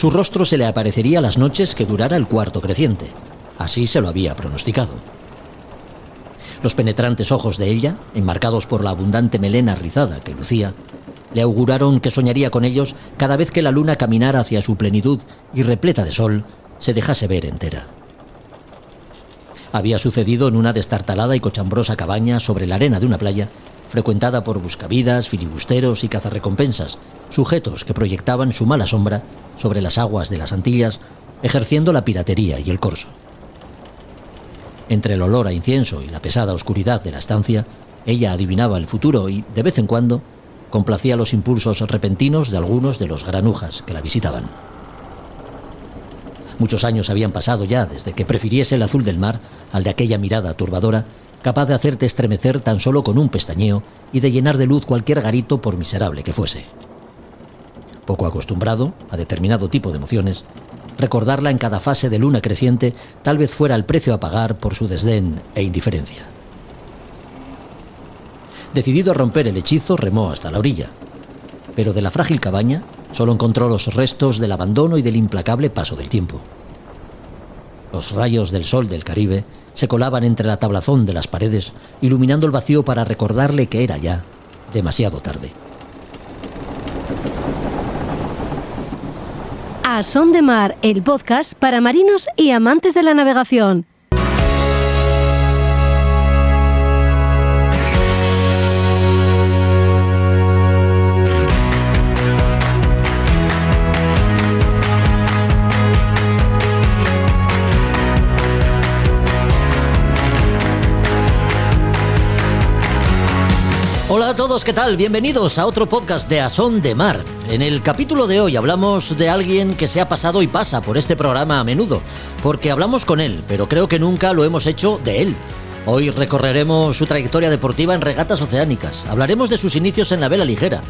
Su rostro se le aparecería las noches que durara el cuarto creciente. Así se lo había pronosticado. Los penetrantes ojos de ella, enmarcados por la abundante melena rizada que lucía, le auguraron que soñaría con ellos cada vez que la luna caminara hacia su plenitud y, repleta de sol, se dejase ver entera. Había sucedido en una destartalada y cochambrosa cabaña sobre la arena de una playa, frecuentada por buscavidas, filibusteros y cazarrecompensas, sujetos que proyectaban su mala sombra sobre las aguas de las Antillas, ejerciendo la piratería y el corso. Entre el olor a incienso y la pesada oscuridad de la estancia, ella adivinaba el futuro y, de vez en cuando, complacía los impulsos repentinos de algunos de los granujas que la visitaban. Muchos años habían pasado ya desde que prefiriese el azul del mar al de aquella mirada turbadora, capaz de hacerte estremecer tan solo con un pestañeo y de llenar de luz cualquier garito por miserable que fuese. Poco acostumbrado a determinado tipo de emociones, recordarla en cada fase de luna creciente tal vez fuera el precio a pagar por su desdén e indiferencia. Decidido a romper el hechizo, remó hasta la orilla, pero de la frágil cabaña solo encontró los restos del abandono y del implacable paso del tiempo. Los rayos del sol del Caribe se colaban entre la tablazón de las paredes, iluminando el vacío para recordarle que era ya demasiado tarde. A Son de Mar, el podcast para marinos y amantes de la navegación. Hola a todos, ¿qué tal? Bienvenidos a otro podcast de A Son de Mar. En el capítulo de hoy hablamos de alguien que se ha pasado y pasa por este programa a menudo, porque hablamos con él, pero creo que nunca lo hemos hecho de él. Hoy recorreremos su trayectoria deportiva en regatas oceánicas, hablaremos de sus inicios en la vela ligera,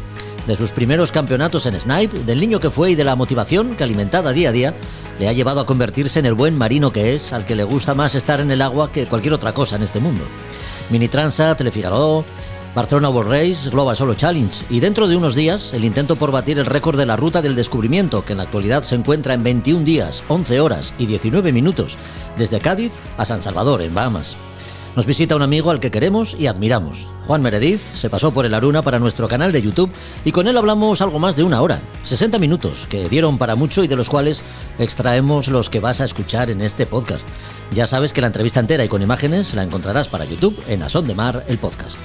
de sus primeros campeonatos en Snipe, del niño que fue y de la motivación que, alimentada día a día, le ha llevado a convertirse en el buen marino que es, al que le gusta más estar en el agua que cualquier otra cosa en este mundo. Mini Transat, Le Figaro, Barcelona World Race, Global Solo Challenge y dentro de unos días el intento por batir el récord de la Ruta del Descubrimiento, que en la actualidad se encuentra en 21 días, 11 horas y 19 minutos, desde Cádiz a San Salvador, en Bahamas. Nos visita un amigo al que queremos y admiramos. Juan Meredith se pasó por el Aruna para nuestro canal de YouTube y con él hablamos algo más de una hora, 60 minutos, que dieron para mucho y de los cuales extraemos los que vas a escuchar en este podcast. Ya sabes que la entrevista entera y con imágenes la encontrarás para YouTube en A Son de Mar, el podcast.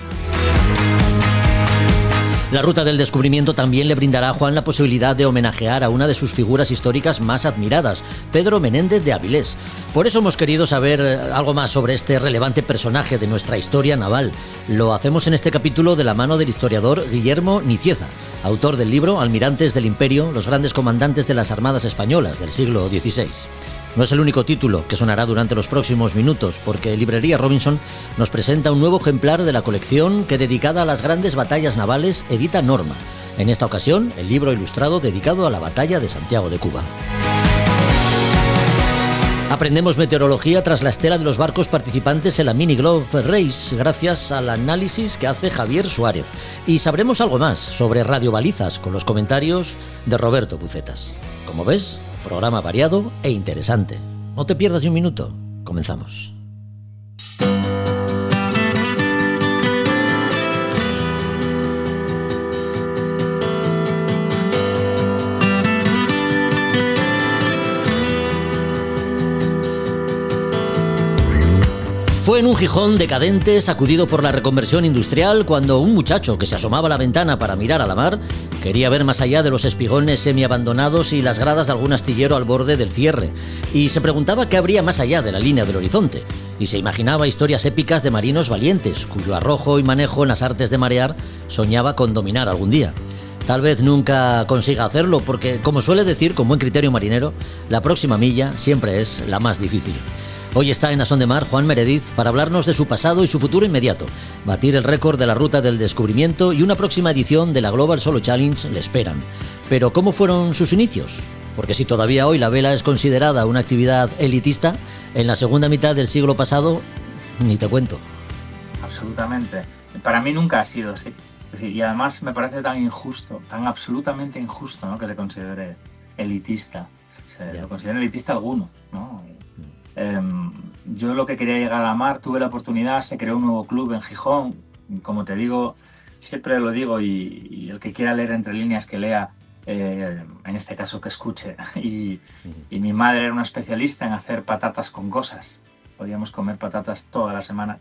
La Ruta del Descubrimiento también le brindará a Juan la posibilidad de homenajear a una de sus figuras históricas más admiradas, Pedro Menéndez de Avilés. Por eso hemos querido saber algo más sobre este relevante personaje de nuestra historia naval. Lo hacemos en este capítulo de la mano del historiador Guillermo Nicieza, autor del libro Almirantes del Imperio, los grandes comandantes de las armadas españolas del siglo XVI. No es el único título que sonará durante los próximos minutos, porque Librería Robinson nos presenta un nuevo ejemplar de la colección que, dedicada a las grandes batallas navales, edita Norma. En esta ocasión, el libro ilustrado dedicado a la batalla de Santiago de Cuba. Aprendemos meteorología tras la estela de los barcos participantes en la Mini Glove Race, gracias al análisis que hace Javier Suárez. Y sabremos algo más sobre radiobalizas con los comentarios de Roberto Bucetas. Como ves, programa variado e interesante. No te pierdas ni un minuto. Comenzamos. Fue en un Gijón decadente, sacudido por la reconversión industrial, cuando un muchacho que se asomaba a la ventana para mirar a la mar quería ver más allá de los espigones semiabandonados y las gradas de algún astillero al borde del cierre, y se preguntaba qué habría más allá de la línea del horizonte, y se imaginaba historias épicas de marinos valientes, cuyo arrojo y manejo en las artes de marear soñaba con dominar algún día. Tal vez nunca consiga hacerlo, porque, como suele decir con buen criterio marinero, la próxima milla siempre es la más difícil. Hoy está en A Son de Mar Juan Meredith para hablarnos de su pasado y su futuro inmediato, batir el récord de la Ruta del Descubrimiento y una próxima edición de la Global Solo Challenge le esperan. Pero ¿cómo fueron sus inicios? Porque si todavía hoy la vela es considerada una actividad elitista, en la segunda mitad del siglo pasado ni te cuento. Absolutamente. Para mí nunca ha sido así. Es decir, y además me parece tan injusto, tan absolutamente injusto, ¿no?, que se considere elitista. Ya. Lo consideran elitista alguno, ¿no? Yo lo que quería llegar a la mar, tuve la oportunidad, se creó un nuevo club en Gijón. Como te digo, siempre lo digo, y el que quiera leer entre líneas que lea, en este caso que escuche. Y mi madre era una especialista en hacer patatas con cosas. Podíamos comer patatas toda la semana,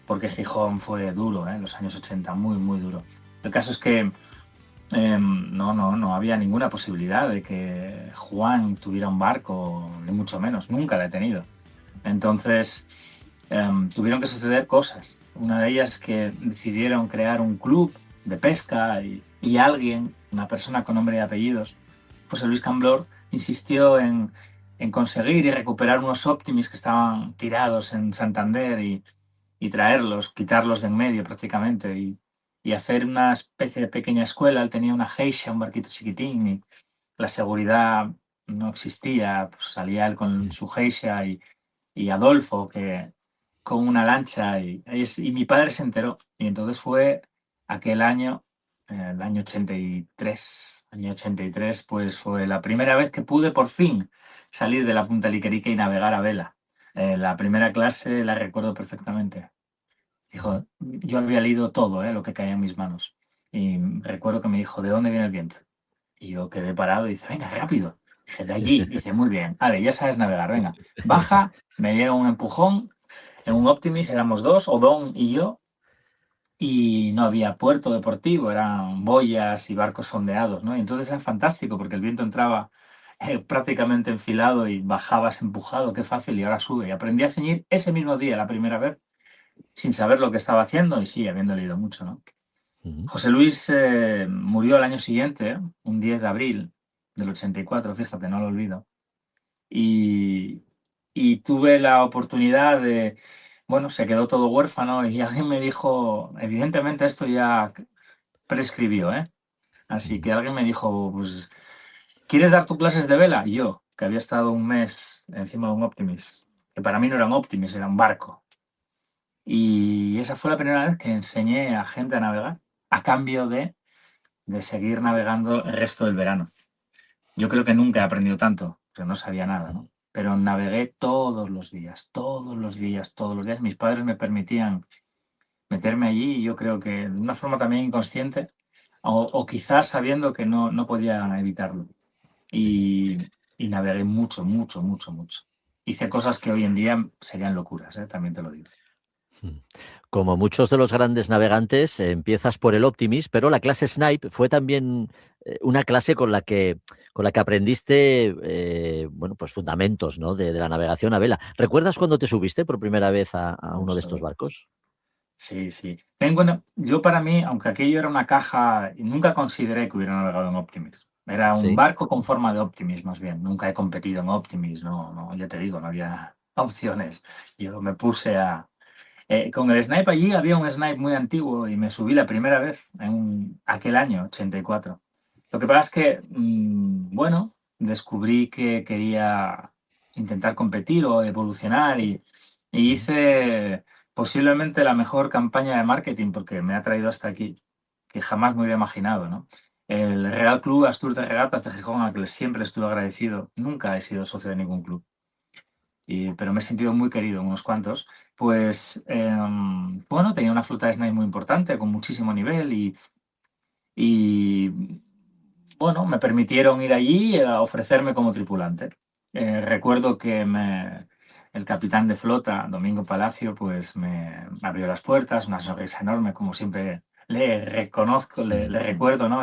porque Gijón fue duro, en los años 80, muy, muy duro. El caso es que no había ninguna posibilidad de que Juan tuviera un barco, ni mucho menos, nunca la he tenido. Entonces tuvieron que suceder cosas. Una de ellas es que decidieron crear un club de pesca y alguien, una persona con nombre y apellidos, José Luis Camblor, insistió en conseguir y recuperar unos Optimis que estaban tirados en Santander y traerlos, quitarlos de en medio prácticamente y hacer una especie de pequeña escuela. Él tenía una geisha, un barquito chiquitín, y la seguridad no existía. Pues salía él con su geisha y Adolfo que con una lancha y mi padre se enteró. Y entonces fue aquel año, el año 83, pues fue la primera vez que pude por fin salir de la Punta Liquerique y navegar a vela. La primera clase la recuerdo perfectamente. Dijo, yo había leído todo, lo que caía en mis manos. Y recuerdo que me dijo, ¿de dónde viene el viento? Y yo quedé parado y dice, venga, rápido. Dije, de allí. Dice, muy bien, vale, ya sabes navegar, venga. Baja, me llega un empujón, en un Optimis éramos dos, Odón y yo, y no había puerto deportivo, eran boyas y barcos sondeados, ¿no? Y entonces era fantástico porque el viento entraba prácticamente enfilado y bajabas empujado, qué fácil, y ahora sube. Y aprendí a ceñir ese mismo día, la primera vez, sin saber lo que estaba haciendo y sí, habiendo leído mucho, ¿no? José Luis murió al año siguiente, un 10 de abril del 84, fíjate, no lo olvido. Y tuve la oportunidad de, bueno, se quedó todo huérfano y alguien me dijo, evidentemente esto ya prescribió, ¿eh? Así que alguien me dijo, pues, ¿quieres dar tus clases de vela? Y yo, que había estado un mes encima de un Optimis, que para mí no era un Optimis, era un barco. Y esa fue la primera vez que enseñé a gente a navegar, a cambio de seguir navegando el resto del verano. Yo creo que nunca he aprendido tanto, porque no sabía nada, ¿no? Pero navegué todos los días, todos los días, todos los días. Mis padres me permitían meterme allí y yo creo que de una forma también inconsciente o quizás sabiendo que no podía evitarlo. Y, y navegué mucho, mucho, mucho, mucho. Hice cosas que hoy en día serían locuras, también te lo digo. Como muchos de los grandes navegantes, empiezas por el Optimis, pero la clase Snipe fue también una clase con la que aprendiste bueno, pues fundamentos, ¿no? de la navegación a vela. ¿Recuerdas cuando te subiste por primera vez a uno de estos barcos? Sí, sí. Yo para mí, aunque aquello era una caja, nunca consideré que hubiera navegado en Optimis. Era un Sí. barco con forma de Optimis, más bien. Nunca he competido en Optimis, no, ya te digo, no había opciones. Yo me puse con el Snipe allí, había un Snipe muy antiguo y me subí la primera vez en aquel año, 84. Lo que pasa es que, bueno, descubrí que quería intentar competir o evolucionar y hice posiblemente la mejor campaña de marketing, porque me ha traído hasta aquí, que jamás me hubiera imaginado, ¿no? El Real Club Astur de Regatas de Gijón, al que siempre estuve agradecido, nunca he sido socio de ningún club, pero me he sentido muy querido en unos cuantos, pues, bueno, tenía una flota de Snipe muy importante, con muchísimo nivel y bueno, me permitieron ir allí a ofrecerme como tripulante. Recuerdo que el capitán de flota, Domingo Palacio, pues me abrió las puertas, una sonrisa enorme, como siempre le reconozco, le recuerdo, ¿no?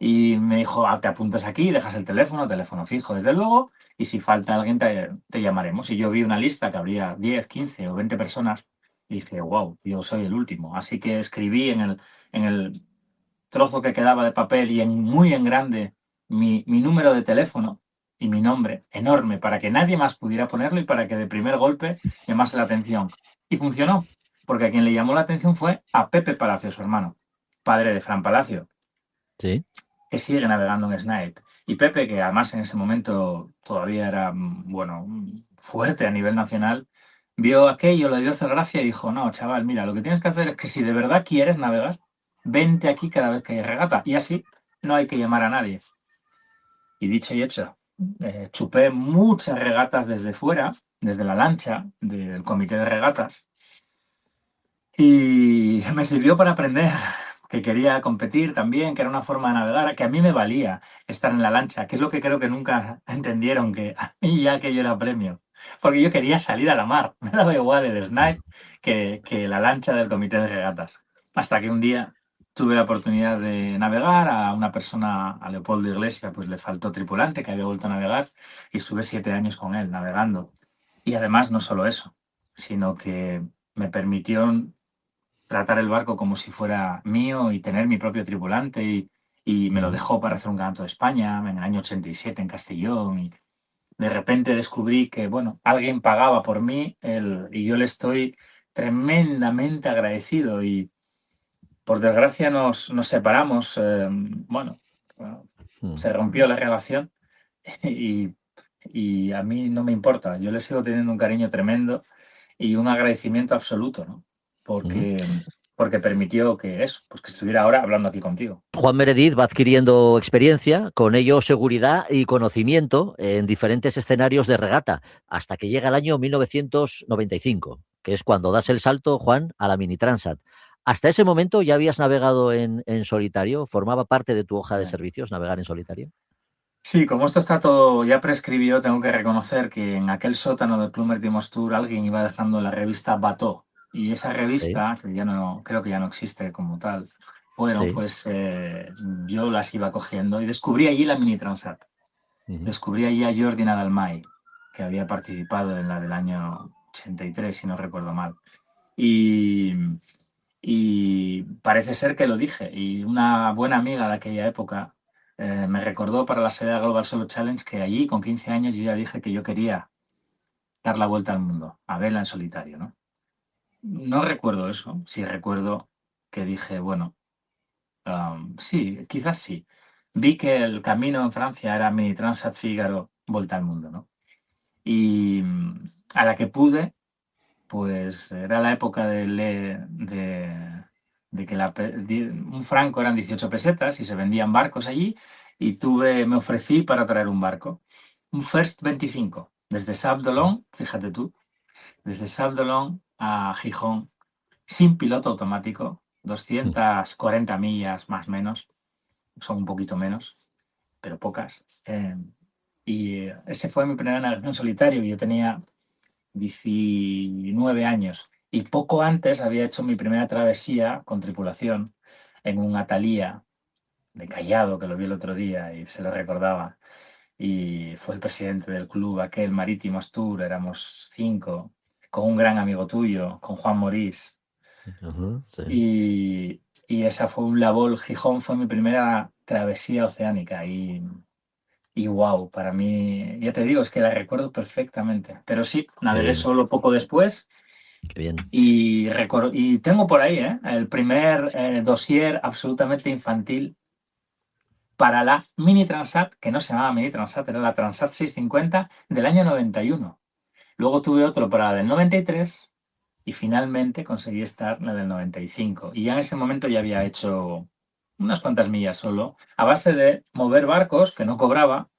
Y me dijo, te apuntas aquí, dejas el teléfono fijo, desde luego, y si falta alguien te llamaremos. Y yo vi una lista que habría 10, 15 o 20 personas y dije, wow, yo soy el último. Así que escribí en el trozo que quedaba de papel y muy en grande mi número de teléfono y mi nombre enorme para que nadie más pudiera ponerlo y para que de primer golpe llamase la atención. Y funcionó, porque a quien le llamó la atención fue a Pepe Palacio, su hermano, padre de Fran Palacio, Sí. que sigue navegando en Snipe. Y Pepe, que además en ese momento todavía era, bueno, fuerte a nivel nacional, vio aquello, le dio hacer gracia y dijo, no, chaval, mira, lo que tienes que hacer es que si de verdad quieres navegar, vente aquí cada vez que hay regata. Y así no hay que llamar a nadie. Y dicho y hecho, chupé muchas regatas desde fuera, desde la lancha del comité de regatas, y me sirvió para aprender que quería competir también, que era una forma de navegar, que a mí me valía estar en la lancha, que es lo que creo que nunca entendieron, que a mí ya aquello era premio, porque yo quería salir a la mar, me daba igual el snipe que la lancha del comité de regatas. Hasta que un día tuve la oportunidad de navegar, a una persona, a Leopoldo Iglesia, pues le faltó tripulante que había vuelto a navegar y estuve 7 años con él navegando. Y además no solo eso, sino que me permitió tratar el barco como si fuera mío y tener mi propio tripulante y me lo dejó para hacer un campeonato de España en el año 87 en Castellón y de repente descubrí que, bueno, alguien pagaba por mí y yo le estoy tremendamente agradecido y por desgracia nos separamos, bueno, se rompió la relación y, y a mí no me importa, yo le sigo teniendo un cariño tremendo y un agradecimiento absoluto, ¿no? Porque permitió que eso, pues que estuviera ahora hablando aquí contigo. Juan Meredith va adquiriendo experiencia, con ello seguridad y conocimiento en diferentes escenarios de regata, hasta que llega el año 1995, que es cuando das el salto, Juan, a la Mini Transat. ¿Hasta ese momento ya habías navegado en solitario? ¿Formaba parte de tu hoja de servicios navegar en solitario? Sí, como esto está todo ya prescribió, tengo que reconocer que en aquel sótano del Club Marítimo Tour alguien iba dejando la revista Bateau. Y esa Sí, revista, que ya no, creo que ya no existe como tal, bueno, sí. pues yo las iba cogiendo y descubrí allí la Mini Transat. Ujú. Descubrí allí a Jordi Nadalmay, que había participado en la del año 83, si no recuerdo mal. Y, y parece ser que lo dije. Y una buena amiga de aquella época me recordó para la serie Global Solo Challenge que allí, con 15 años, yo ya dije que yo quería dar la vuelta al mundo, a vela en solitario, ¿no? No recuerdo eso, sí recuerdo que dije, bueno, sí, quizás sí. Vi que el camino en Francia era Mini Transat Fígaro, vuelta al mundo, ¿no? Y a la que pude, pues era la época de que un franco eran 18 pesetas y se vendían barcos allí y me ofrecí para traer un barco. Un First 25, desde Sable d'Olonne, fíjate tú, desde Sable d'Olonne a Gijón, sin piloto automático, 240 millas más o menos, son un poquito menos, pero pocas. Y ese fue mi primera navegación en solitario. Yo tenía 19 años. Y poco antes había hecho mi primera travesía con tripulación en un Atalía de Callado, que lo vi el otro día y se lo recordaba. Y fue el presidente del club, aquel Marítimos Tour, éramos 5, con un gran amigo tuyo, con Juan Morís. Ujú, sí. Y esa fue un labor, Gijón fue mi primera travesía oceánica y wow, para mí, ya te digo, es que la recuerdo perfectamente. Pero sí, Qué navegué bien, solo poco después. qué bien. Y tengo por ahí el primer dossier absolutamente infantil para la Mini Transat, que no se llamaba Mini Transat, era la Transat 650 del año 91. Luego tuve otro para la del 93 y finalmente conseguí estar en la del 95. Y ya en ese momento ya había hecho unas cuantas millas solo, a base de mover barcos que no cobraba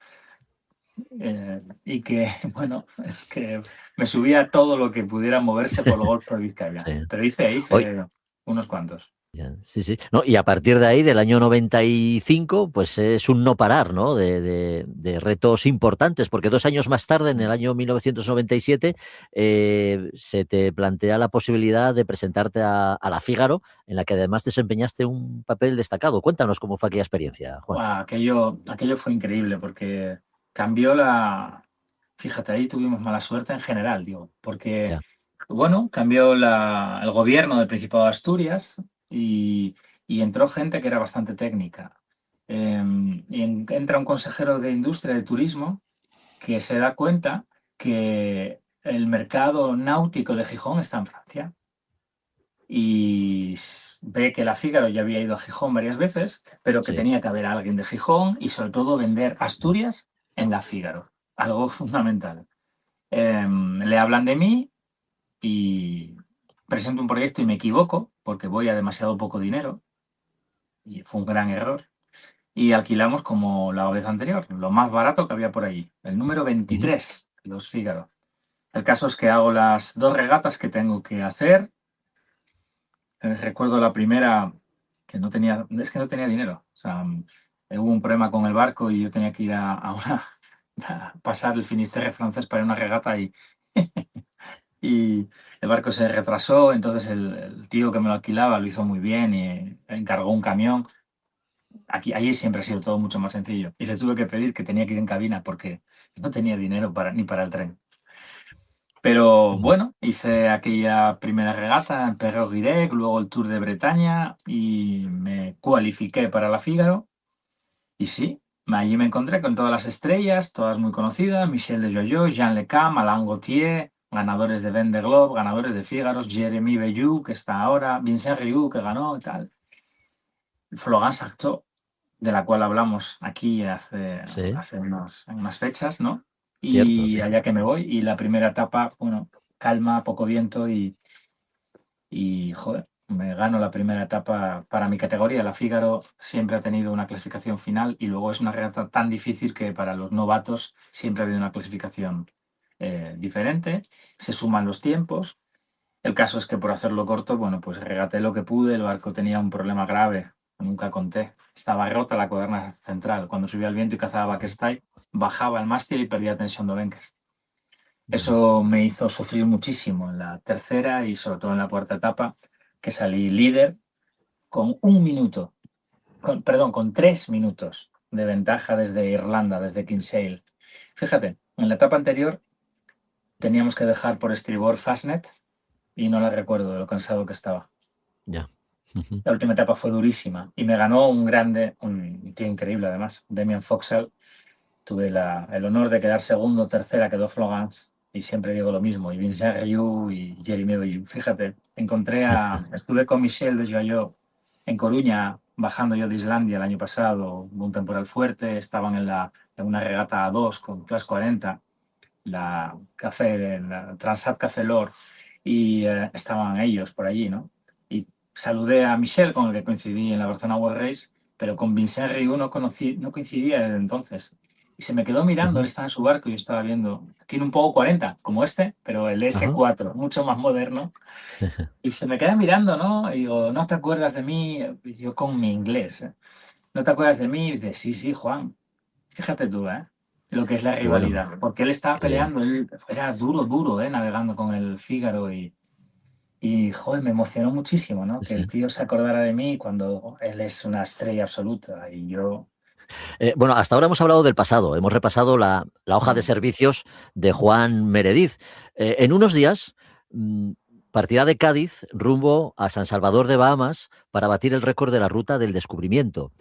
y que, bueno, es que me subía todo lo que pudiera moverse por el Golfo de Vizcaya. Sí. Pero hice unos cuantos. Ya, sí, sí. No, y a partir de ahí, del año 95, pues es un no parar, ¿no? De retos importantes, porque 2 años más tarde, en el año 1997, se te plantea la posibilidad de presentarte a la Fígaro, en la que además desempeñaste un papel destacado. Cuéntanos cómo fue aquella experiencia, Juan. Aquello fue increíble porque cambió la... Fíjate, ahí tuvimos mala suerte en general, digo, porque, Ya, bueno, cambió el gobierno del Principado de Asturias y entró gente que era bastante técnica. Entra un consejero de Industria y de Turismo que se da cuenta que el mercado náutico de Gijón está en Francia y ve que la Fígaro ya había ido a Gijón varias veces, pero que sí. tenía que haber alguien de Gijón y sobre todo vender Asturias en la Fígaro, algo fundamental. Le hablan de mí y presento un proyecto y me equivoco porque voy a demasiado poco dinero y fue un gran error. y alquilamos como la vez anterior, lo más barato que había por allí, el número Ujú. 23, los Fígaro. El caso es que hago las 2 regatas que tengo que hacer. Recuerdo la primera es que no tenía dinero. O sea, hubo un problema con el barco y yo tenía que ir a pasar el Finisterre francés para una regata y el barco se retrasó. Entonces el tío que me lo alquilaba lo hizo muy bien y encargó un camión. Allí siempre ha sido todo mucho más sencillo. Y le tuve que pedir que tenía que ir en cabina porque no tenía dinero ni para el tren. Pero Ujú. bueno, hice aquella primera regata en Perros-Guirec, luego el Tour de Bretaña y me cualifiqué para la Fígaro. Y sí, allí me encontré con todas las estrellas, todas muy conocidas: Michel de Joyeux, Jean Le Cam, Alain Gauthier, ganadores de Vendée Globe, ganadores de Fígaros, Jérémy Belleau, que está ahora, Vincent Rioux, que ganó y tal. Florence Sarto, de la cual hablamos aquí Sí, hace unas fechas, ¿no? cierto, Y sí. allá que me voy, y la primera etapa, bueno, calma, poco viento y joder, me gano la primera etapa para mi categoría. La Fígaro siempre ha tenido una clasificación final y luego es una regata tan difícil que para los novatos siempre ha habido una clasificación diferente. Se suman los tiempos. El caso es que, por hacerlo corto, bueno, pues regaté lo que pude. El barco tenía un problema grave, nunca conté. Estaba rota la cuaderna central. Cuando subía el viento y cazaba backstay, bajaba el mástil y perdía tensión de Benkers. Mm. Eso me hizo sufrir muchísimo en la tercera y sobre todo en la cuarta etapa, que salí líder con 1 minuto, perdón, con 3 minutos de ventaja desde Irlanda, desde Kinsale. Fíjate, en la etapa anterior teníamos que dejar por estribor Fastnet y no la recuerdo de lo cansado que estaba. Ya. Ujú. La última etapa fue durísima y me ganó un grande, un tío increíble además, Damien Foxall. Tuve el honor de quedar segundo, tercera quedó Florence y siempre digo lo mismo, y Vincent Rioux y Jérémy Belleau. Fíjate, estuve con Michel de Joyeux en Coruña, bajando yo de Islandia el año pasado, hubo un temporal fuerte, estaban en una regata a dos con Class 40, la Transat Café Lor, y estaban ellos por allí, ¿no? Y saludé a Michel, con el que coincidí en la Barcelona World Race, pero con Vincent Rioux no coincidía desde entonces. Y se me quedó mirando, él Ujú. estaba en su barco y yo estaba viendo. Tiene un poco 40, como este, pero el Ajá. S4, mucho más moderno. Y se me queda mirando, ¿no? Y digo, ¿no te acuerdas de mí? Yo con mi inglés, ¿eh? ¿No te acuerdas de mí? Y dice, sí, sí, Juan. Fíjate tú, ¿eh? Lo que es la Qué bueno, rivalidad. Porque él estaba qué bien. peleando, él era duro, duro, ¿eh? Navegando con el Fígaro y, joder, me emocionó muchísimo, ¿no? Sí, Que el sí. tío se acordara de mí cuando él es una estrella absoluta y yo... Bueno, hasta ahora hemos hablado del pasado, hemos repasado la hoja de servicios de Juan Meredith. En unos días mm, partirá de Cádiz rumbo a San Salvador de Bahamas para batir el récord de la ruta del descubrimiento.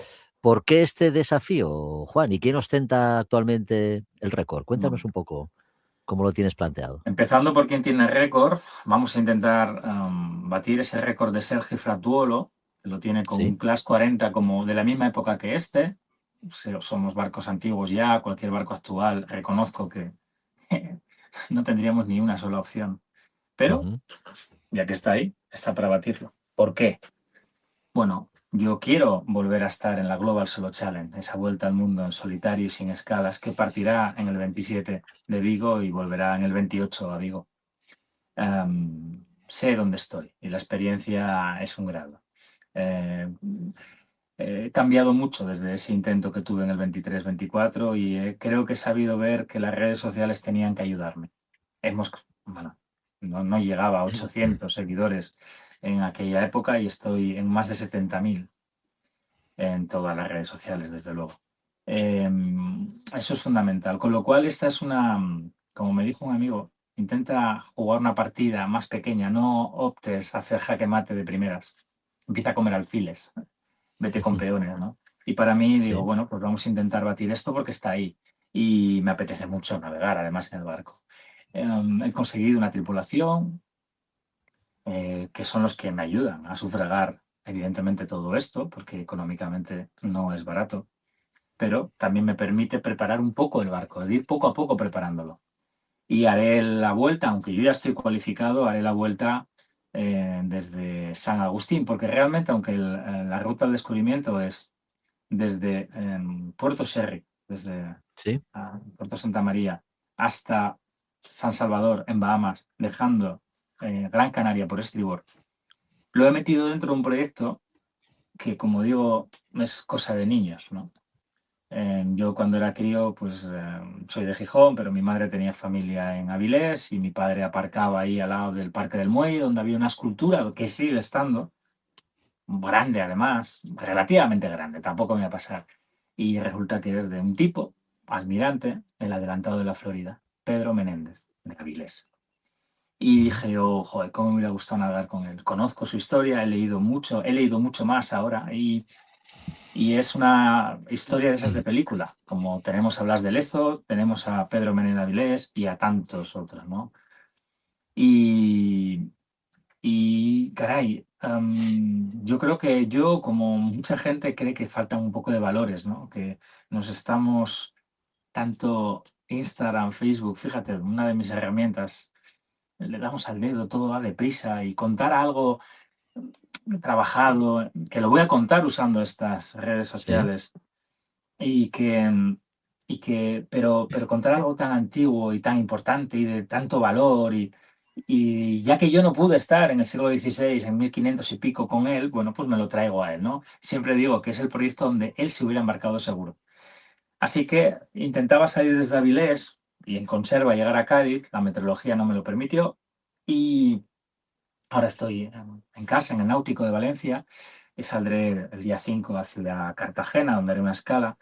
¿Por qué este desafío, Juan? ¿Y quién ostenta actualmente el récord? Cuéntanos un poco cómo lo tienes planteado. Empezando por quien tiene récord, vamos a intentar batir ese récord de Sergi Fratuolo, que lo tiene con un Sí. Class 40 como de la misma época que este. Somos barcos antiguos ya, cualquier barco actual reconozco que no tendríamos ni una sola opción. Pero, Ujú. ya que está ahí, está para batirlo. ¿Por qué? Bueno, yo quiero volver a estar en la Global Solo Challenge, esa vuelta al mundo en solitario y sin escalas, que partirá en el 27 de Vigo y volverá en el 28 a Vigo. Sé dónde estoy y la experiencia es un grado. Eh, He cambiado mucho desde ese intento que tuve en el 23-24 y creo que he sabido ver que las redes sociales tenían que ayudarme. Bueno, no llegaba a 800 seguidores en aquella época y estoy en más de 70.000 en todas las redes sociales, desde luego. Eso es fundamental. Con lo cual, esta es como me dijo un amigo, intenta jugar una partida más pequeña, no optes a hacer jaque mate de primeras. Empieza a comer alfiles, vete con peones, ¿no? Y para mí digo, Sí. bueno, pues vamos a intentar batir esto porque está ahí. Y me apetece mucho navegar, además, en el barco. He conseguido una tripulación, que son los que me ayudan a sufragar, evidentemente, todo esto, porque económicamente no es barato, pero también me permite preparar un poco el barco, de ir poco a poco preparándolo. Y haré la vuelta, aunque yo ya estoy cualificado, haré la vuelta desde San Agustín, porque realmente, aunque la ruta al descubrimiento es desde Puerto Sherry, desde Sí. Puerto Santa María, hasta San Salvador, en Bahamas, dejando Gran Canaria por estribor, lo he metido dentro de un proyecto que, como digo, es cosa de niños, ¿no? Yo cuando era crío, pues soy de Gijón, pero mi madre tenía familia en Avilés y mi padre aparcaba ahí al lado del Parque del Muelle, donde había una escultura que sigue estando, grande además, relativamente grande, tampoco me va a pasar. Y resulta que es de un tipo, almirante, el adelantado de la Florida, Pedro Menéndez, de Avilés. Y Ujú. dije, oh, joder, cómo me hubiera gustado nadar con él. Conozco su historia, he leído mucho más ahora y es una historia de esas de película, como tenemos a Blas de Lezo, tenemos a Pedro Menéndez Avilés y a tantos otros, ¿no? Y, caray, yo creo que yo, como mucha gente, cree que faltan un poco de valores, ¿no? Que nos estamos tanto Instagram, Facebook, fíjate, una de mis herramientas, le damos al dedo, todo va deprisa y contar algo trabajado, que lo voy a contar usando estas redes Sí. sociales y que, pero contar algo tan antiguo y tan importante y de tanto valor y ya que yo no pude estar en el siglo XVI, en 1500 y pico con él, bueno, pues me lo traigo a él, ¿no? Siempre digo que es el proyecto donde él se hubiera embarcado seguro. Así que intentaba salir desde Avilés y en conserva llegar a Cádiz, la meteorología no me lo permitió y ahora estoy en casa, en el Náutico de Valencia y saldré el día 5 hacia Cartagena, donde haré una escala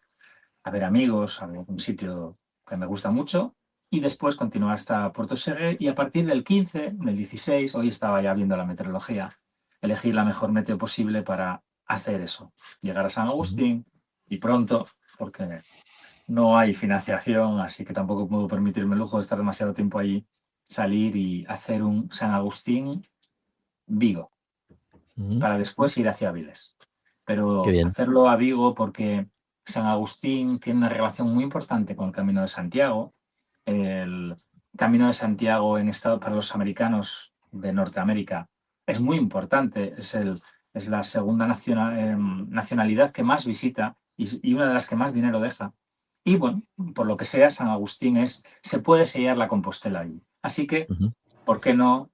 a ver amigos, a un sitio que me gusta mucho y después continuar hasta Puerto Segre y a partir del 15, del 16, hoy estaba ya viendo la meteorología, elegir la mejor meteo posible para hacer eso, llegar a San Ujú. Agustín y pronto, porque no hay financiación, así que tampoco puedo permitirme el lujo de estar demasiado tiempo allí, salir y hacer un San Agustín Vigo, Ujú. para después ir hacia Avilés. Qué Pero bien. hacerlo a Vigo porque San Agustín tiene una relación muy importante con el Camino de Santiago. El Camino de Santiago para los americanos de Norteamérica es muy importante, es la segunda nacionalidad que más visita y una de las que más dinero deja. Y bueno, por lo que sea, San Agustín se puede sellar la Compostela allí. Así que, Ujú. ¿por qué no?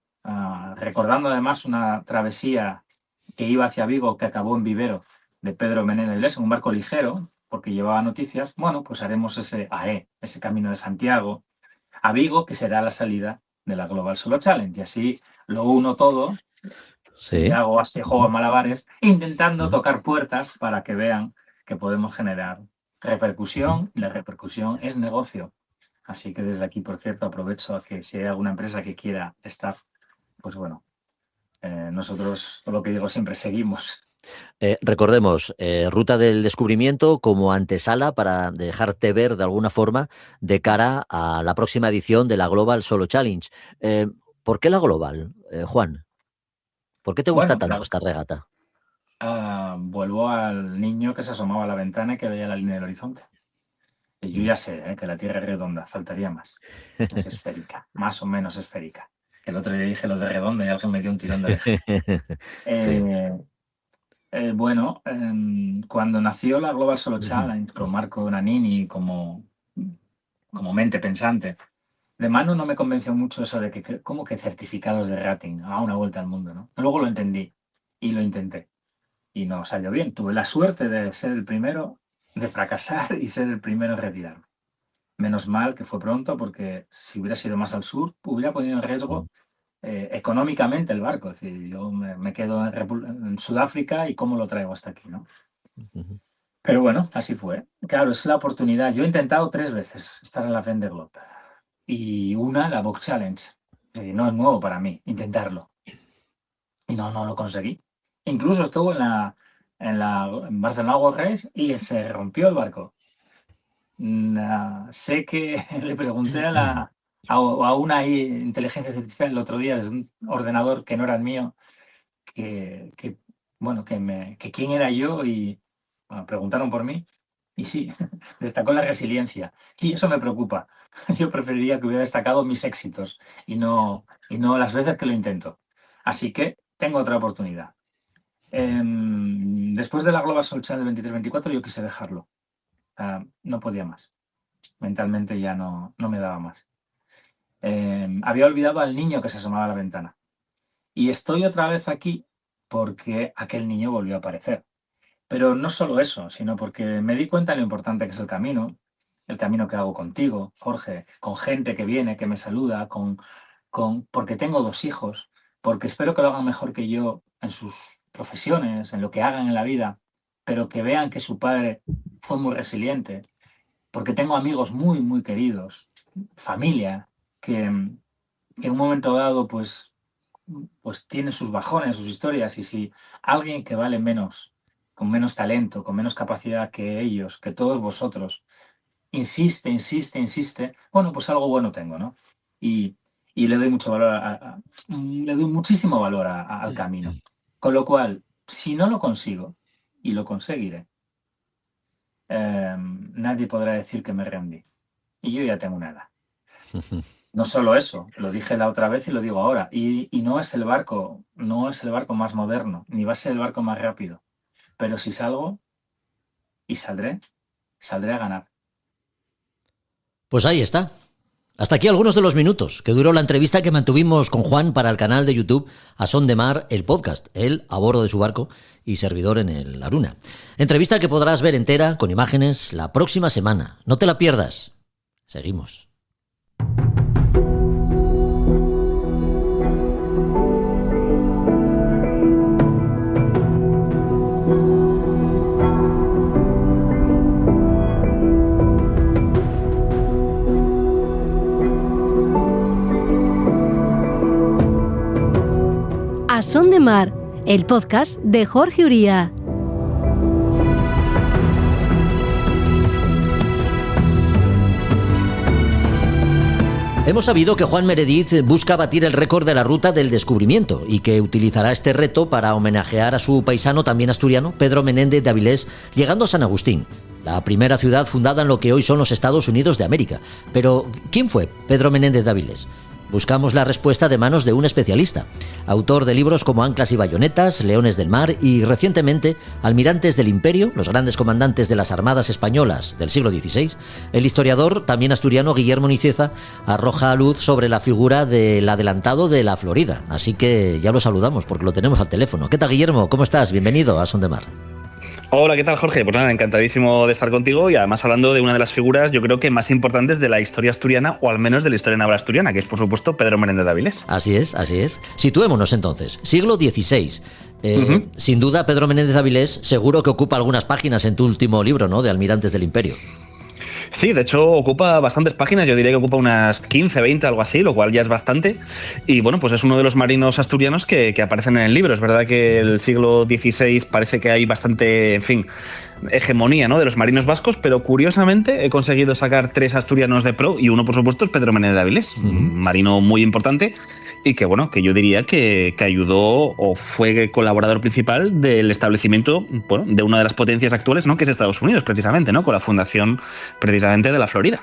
Recordando además una travesía que iba hacia Vigo, que acabó en Vivero, de Pedro Menéndez en un barco ligero, porque llevaba noticias, bueno, pues haremos ese AE, ese Camino de Santiago, a Vigo, que será la salida de la Global Solo Challenge. Y así lo uno todo y Sí. hago así juego Ujú. de malabares, intentando Ujú. tocar puertas para que vean que podemos generar Ujú. repercusión. Y la repercusión es negocio. Así que desde aquí, por cierto, aprovecho a que si hay alguna empresa que quiera estar, pues bueno, nosotros, lo que digo siempre, seguimos. Recordemos, Ruta del Descubrimiento como antesala para dejarte ver de alguna forma de cara a la próxima edición de la Global Solo Challenge. Eh, ¿Por qué la Global, Juan? ¿Por qué te gusta Bueno, tanto esta regata? vuelvo al niño que se asomaba a la ventana y que veía la línea del horizonte. Y yo Mm. ya sé, que la Tierra es redonda, faltaría más. Es esférica, más o menos esférica. El otro día dije lo de redonda y alguien me dio un tirón de oreja. Sí. Eh, bueno, cuando nació la Global Solo Ujú. Challenge con Marco Nanini como mente pensante, de mano no me convenció mucho eso de que como que certificados de rating a una vuelta al mundo, ¿no? Luego lo entendí y lo intenté y no salió bien. Tuve la suerte de ser el primero, de fracasar y ser el primero en retirarme. Menos mal que fue pronto porque si hubiera sido más al sur, hubiera ponido en riesgo económicamente el barco. Es decir, yo me quedo en Sudáfrica y cómo lo traigo hasta aquí, ¿no? Ujú. Pero bueno, así fue. Claro, es la oportunidad. Yo he intentado 3 veces estar en la Vendée Globe y una, la Box Challenge. Es decir, no es nuevo para mí intentarlo. Y no lo conseguí. Incluso estuvo en Barcelona World Race y se rompió el barco. Sé que le pregunté a una inteligencia artificial el otro día desde un ordenador que no era el mío, bueno, que quién era yo y bueno, preguntaron por mí y sí, destacó la resiliencia y eso me preocupa. Yo preferiría que hubiera destacado mis éxitos y no las veces que lo intento. Así que tengo otra oportunidad. después de la Global Soul Challenge 23-24 yo quise dejarlo. No podía más. Mentalmente ya no me daba más. Había olvidado al niño que se asomaba a la ventana. Y estoy otra vez aquí porque aquel niño volvió a aparecer. Pero no solo eso, sino porque me di cuenta de lo importante que es el camino que hago contigo, Jorge, con gente que viene, que me saluda, porque tengo 2 hijos, porque espero que lo hagan mejor que yo en sus profesiones, en lo que hagan en la vida, pero que vean que su padre fue muy resiliente, porque tengo amigos muy, muy queridos, familia, que en un momento dado pues tiene sus bajones, sus historias, y si alguien que vale menos, con menos talento, con menos capacidad que ellos, que todos vosotros, insiste, bueno, pues algo bueno tengo, ¿no? Y le doy mucho valor, le doy muchísimo valor al camino. Con lo cual, si no lo consigo, y lo conseguiré, nadie podrá decir que me rendí. Y yo ya tengo una edad. No solo eso, lo dije la otra vez y lo digo ahora, y no es el barco más moderno, ni va a ser el barco más rápido, pero si salgo, y saldré a ganar. Pues ahí está. Hasta aquí algunos de los minutos que duró la entrevista que mantuvimos con Juan para el canal de YouTube A Son de Mar, el podcast, él a bordo de su barco y servidor en el Aruna. Entrevista que podrás ver entera, con imágenes, la próxima semana. No te la pierdas. Seguimos. A Son de Mar, el podcast de Jorge Uría. Hemos sabido que Juan Meredith busca batir el récord de la ruta del descubrimiento y que utilizará este reto para homenajear a su paisano también asturiano, Pedro Menéndez de Avilés, llegando a San Agustín, la primera ciudad fundada en lo que hoy son los Estados Unidos de América. Pero, ¿quién fue Pedro Menéndez de Avilés? Buscamos la respuesta de manos de un especialista, autor de libros como Anclas y Bayonetas, Leones del Mar y, recientemente, Almirantes del Imperio, los grandes comandantes de las armadas españolas del siglo XVI. El historiador, también asturiano, Guillermo Nicieza, arroja luz sobre la figura del adelantado de la Florida. Así que ya lo saludamos porque lo tenemos al teléfono. ¿Qué tal, Guillermo? ¿Cómo estás? Bienvenido a Son de Mar. Hola, ¿qué tal, Jorge? Pues nada, encantadísimo de estar contigo y además hablando de una de las figuras, yo creo que más importantes de la historia asturiana, o al menos de la historia naval asturiana, que es, por supuesto, Pedro Menéndez de Avilés. Así es, así es. Situémonos entonces. Siglo XVI. Sin duda, Pedro Menéndez de Avilés seguro que ocupa algunas páginas en tu último libro, ¿no?, de Almirantes del Imperio. Sí, de hecho ocupa bastantes páginas, yo diría que ocupa unas 15, 20, algo así, lo cual ya es bastante. Y bueno, pues es uno de los marinos asturianos que aparecen en el libro. Es verdad que el siglo XVI parece que hay bastante, en fin, hegemonía, ¿no?, de los marinos vascos, pero curiosamente he conseguido sacar 3 asturianos de pro y uno, por supuesto, es Pedro Menéndez de Avilés, un marino muy importante y que, bueno, que yo diría que ayudó o fue colaborador principal del establecimiento, bueno, de una de las potencias actuales, ¿no?, que es Estados Unidos, precisamente, ¿no?, con la fundación precisamente de la Florida.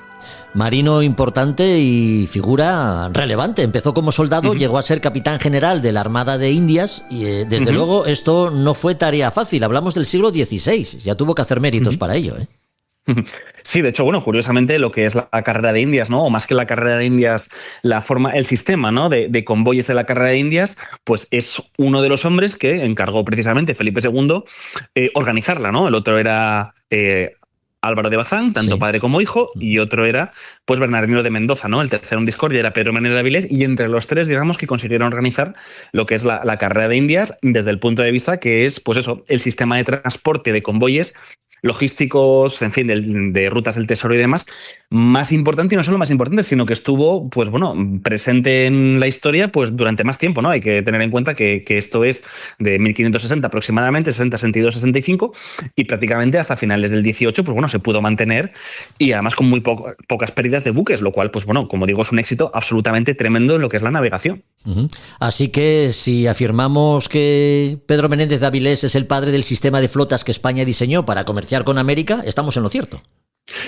Marino importante y figura relevante. Empezó como soldado, llegó a ser capitán general de la Armada de Indias y desde luego esto no fue tarea fácil. Hablamos del siglo XVI, ya tuvo que hacer méritos para ello, ¿eh? Sí, de hecho, bueno, curiosamente lo que es la carrera de Indias, ¿no?, o más que la carrera de Indias, el sistema, ¿no?, de convoyes de la carrera de Indias, pues es uno de los hombres que encargó precisamente Felipe II organizarla, ¿no? El otro era Álvaro de Bazán, tanto padre como hijo, y otro era pues Bernardino de Mendoza, ¿no? El tercero en discordia era Pedro Menéndez de Avilés, y entre los 3, digamos, que consiguieron organizar lo que es la carrera de Indias desde el punto de vista que es, pues eso, el sistema de transporte de convoyes logísticos, en fin, de rutas del tesoro y demás, más importante, y no solo más importante, sino que estuvo, pues bueno, presente en la historia pues durante más tiempo, ¿no? Hay que tener en cuenta que esto es de 1560 aproximadamente, 60, 62, 65, y prácticamente hasta finales del 18, pues bueno, se pudo mantener, y además con muy pocas pérdidas de buques, lo cual, pues bueno, como digo, es un éxito absolutamente tremendo en lo que es la navegación. Así que si afirmamos que Pedro Menéndez de Avilés es el padre del sistema de flotas que España diseñó para comerciar con América, estamos en lo cierto.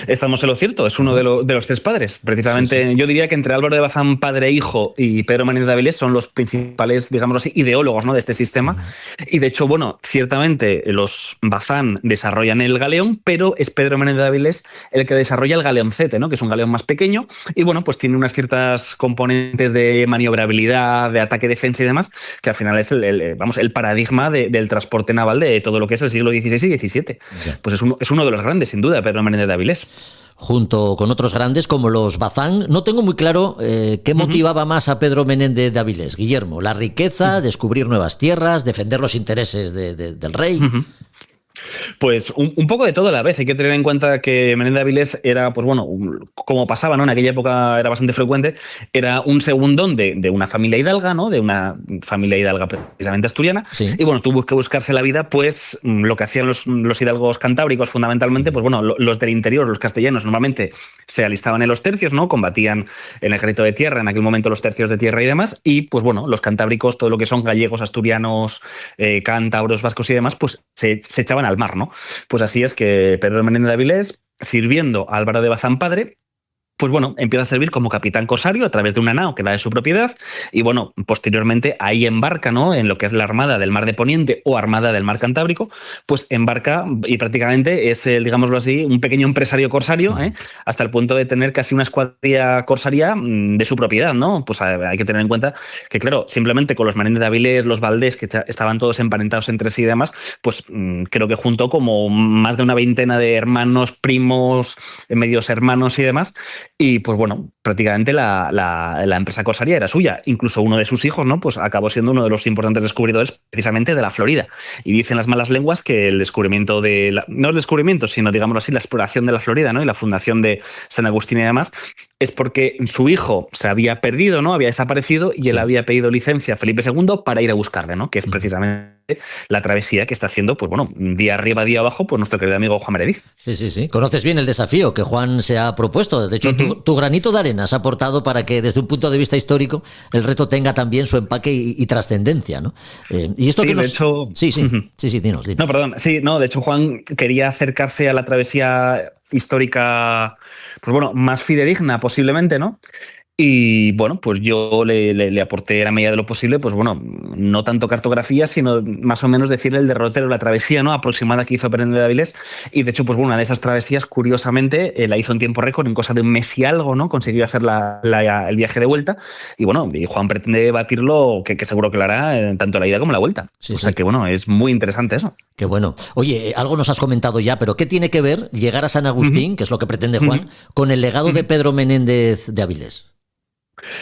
Estamos en lo cierto, es uno de los tres padres. Precisamente, sí. Yo diría que entre Álvaro de Bazán, padre e hijo, y Pedro Menéndez de Avilés son los principales, digamos así, ideólogos, ¿no?, de este sistema. Y de hecho, bueno, ciertamente los Bazán desarrollan el galeón, pero es Pedro Menéndez de Avilés el que desarrolla el galeoncete, ¿no?, que es un galeón más pequeño y, bueno, pues tiene unas ciertas componentes de maniobrabilidad, de ataque, defensa y demás, que al final es el paradigma del transporte naval de todo lo que es el siglo XVI y XVII. Yeah. Pues es uno de los grandes, sin duda, Pedro Menéndez de Avilés. Junto con otros grandes como los Bazán. No tengo muy claro qué motivaba más a Pedro Menéndez de Avilés, Guillermo. La riqueza, descubrir nuevas tierras, defender los intereses del rey. Pues un poco de todo a la vez. Hay que tener en cuenta que Menéndez de Avilés era, pues bueno, como pasaba, ¿no?, en aquella época era bastante frecuente, era un segundón de una familia hidalga, ¿no?, de una familia hidalga precisamente asturiana. Sí. Y bueno, tuvo que buscarse la vida, pues lo que hacían los hidalgos cantábricos fundamentalmente, pues bueno, los del interior, los castellanos, normalmente se alistaban en los tercios, ¿no?, combatían en el ejército de tierra, en aquel momento los tercios de tierra y demás, y pues bueno, los cantábricos, todo lo que son gallegos, asturianos, cántabros, vascos y demás, pues se echaban al mar, ¿no? Pues así es que Pedro Menéndez de Avilés, sirviendo a Álvaro de Bazán padre, pues bueno, empieza a servir como capitán corsario a través de una nao que era de su propiedad y bueno, posteriormente ahí embarca, ¿no?, en lo que es la Armada del Mar de Poniente o Armada del Mar Cantábrico, pues embarca y prácticamente es, digámoslo así, un pequeño empresario corsario, hasta el punto de tener casi una escuadrilla corsaria de su propiedad, ¿no? Pues hay que tener en cuenta que, claro, simplemente con los Menéndez de Avilés, los Valdés, que estaban todos emparentados entre sí y demás, pues creo que juntó como más de una veintena de hermanos, primos, medios hermanos y demás. Y pues bueno, prácticamente la empresa corsaria era suya. Incluso uno de sus hijos, ¿no?, pues acabó siendo uno de los importantes descubridores precisamente de la Florida. Y dicen las malas lenguas que el descubrimiento no el descubrimiento, sino digámoslo así, la exploración de la Florida, ¿no?, y la fundación de San Agustín y demás, es porque su hijo se había perdido, ¿no?, había desaparecido y él había pedido licencia a Felipe II para ir a buscarle, ¿no?, que es precisamente la travesía que está haciendo, pues bueno, día arriba, día abajo, pues nuestro querido amigo Juan Meredith. Sí. Conoces bien el desafío que Juan se ha propuesto. De hecho, tu granito de arena has aportado para que, desde un punto de vista histórico, el reto tenga también su empaque y trascendencia, ¿no? Y esto sí, que nos... de hecho... Sí, dinos. No, perdón. Sí, no, de hecho, Juan quería acercarse a la travesía histórica, pues bueno, más fidedigna posiblemente, ¿no? Y bueno, pues yo le aporté a la medida de lo posible, pues bueno, no tanto cartografía, sino más o menos decirle el derrotero, la travesía, ¿no?, aproximada que hizo Menéndez de Avilés. Y de hecho, pues bueno, una de esas travesías, curiosamente, la hizo en tiempo récord, en cosa de un mes y algo, ¿no? Consiguió hacer el viaje de vuelta. Y bueno, y Juan pretende batirlo, que seguro que lo hará, tanto la ida como la vuelta. O sea que bueno, es muy interesante eso. Qué bueno. Oye, algo nos has comentado ya, pero ¿qué tiene que ver llegar a San Agustín, que es lo que pretende Juan, con el legado de Pedro Menéndez de Avilés?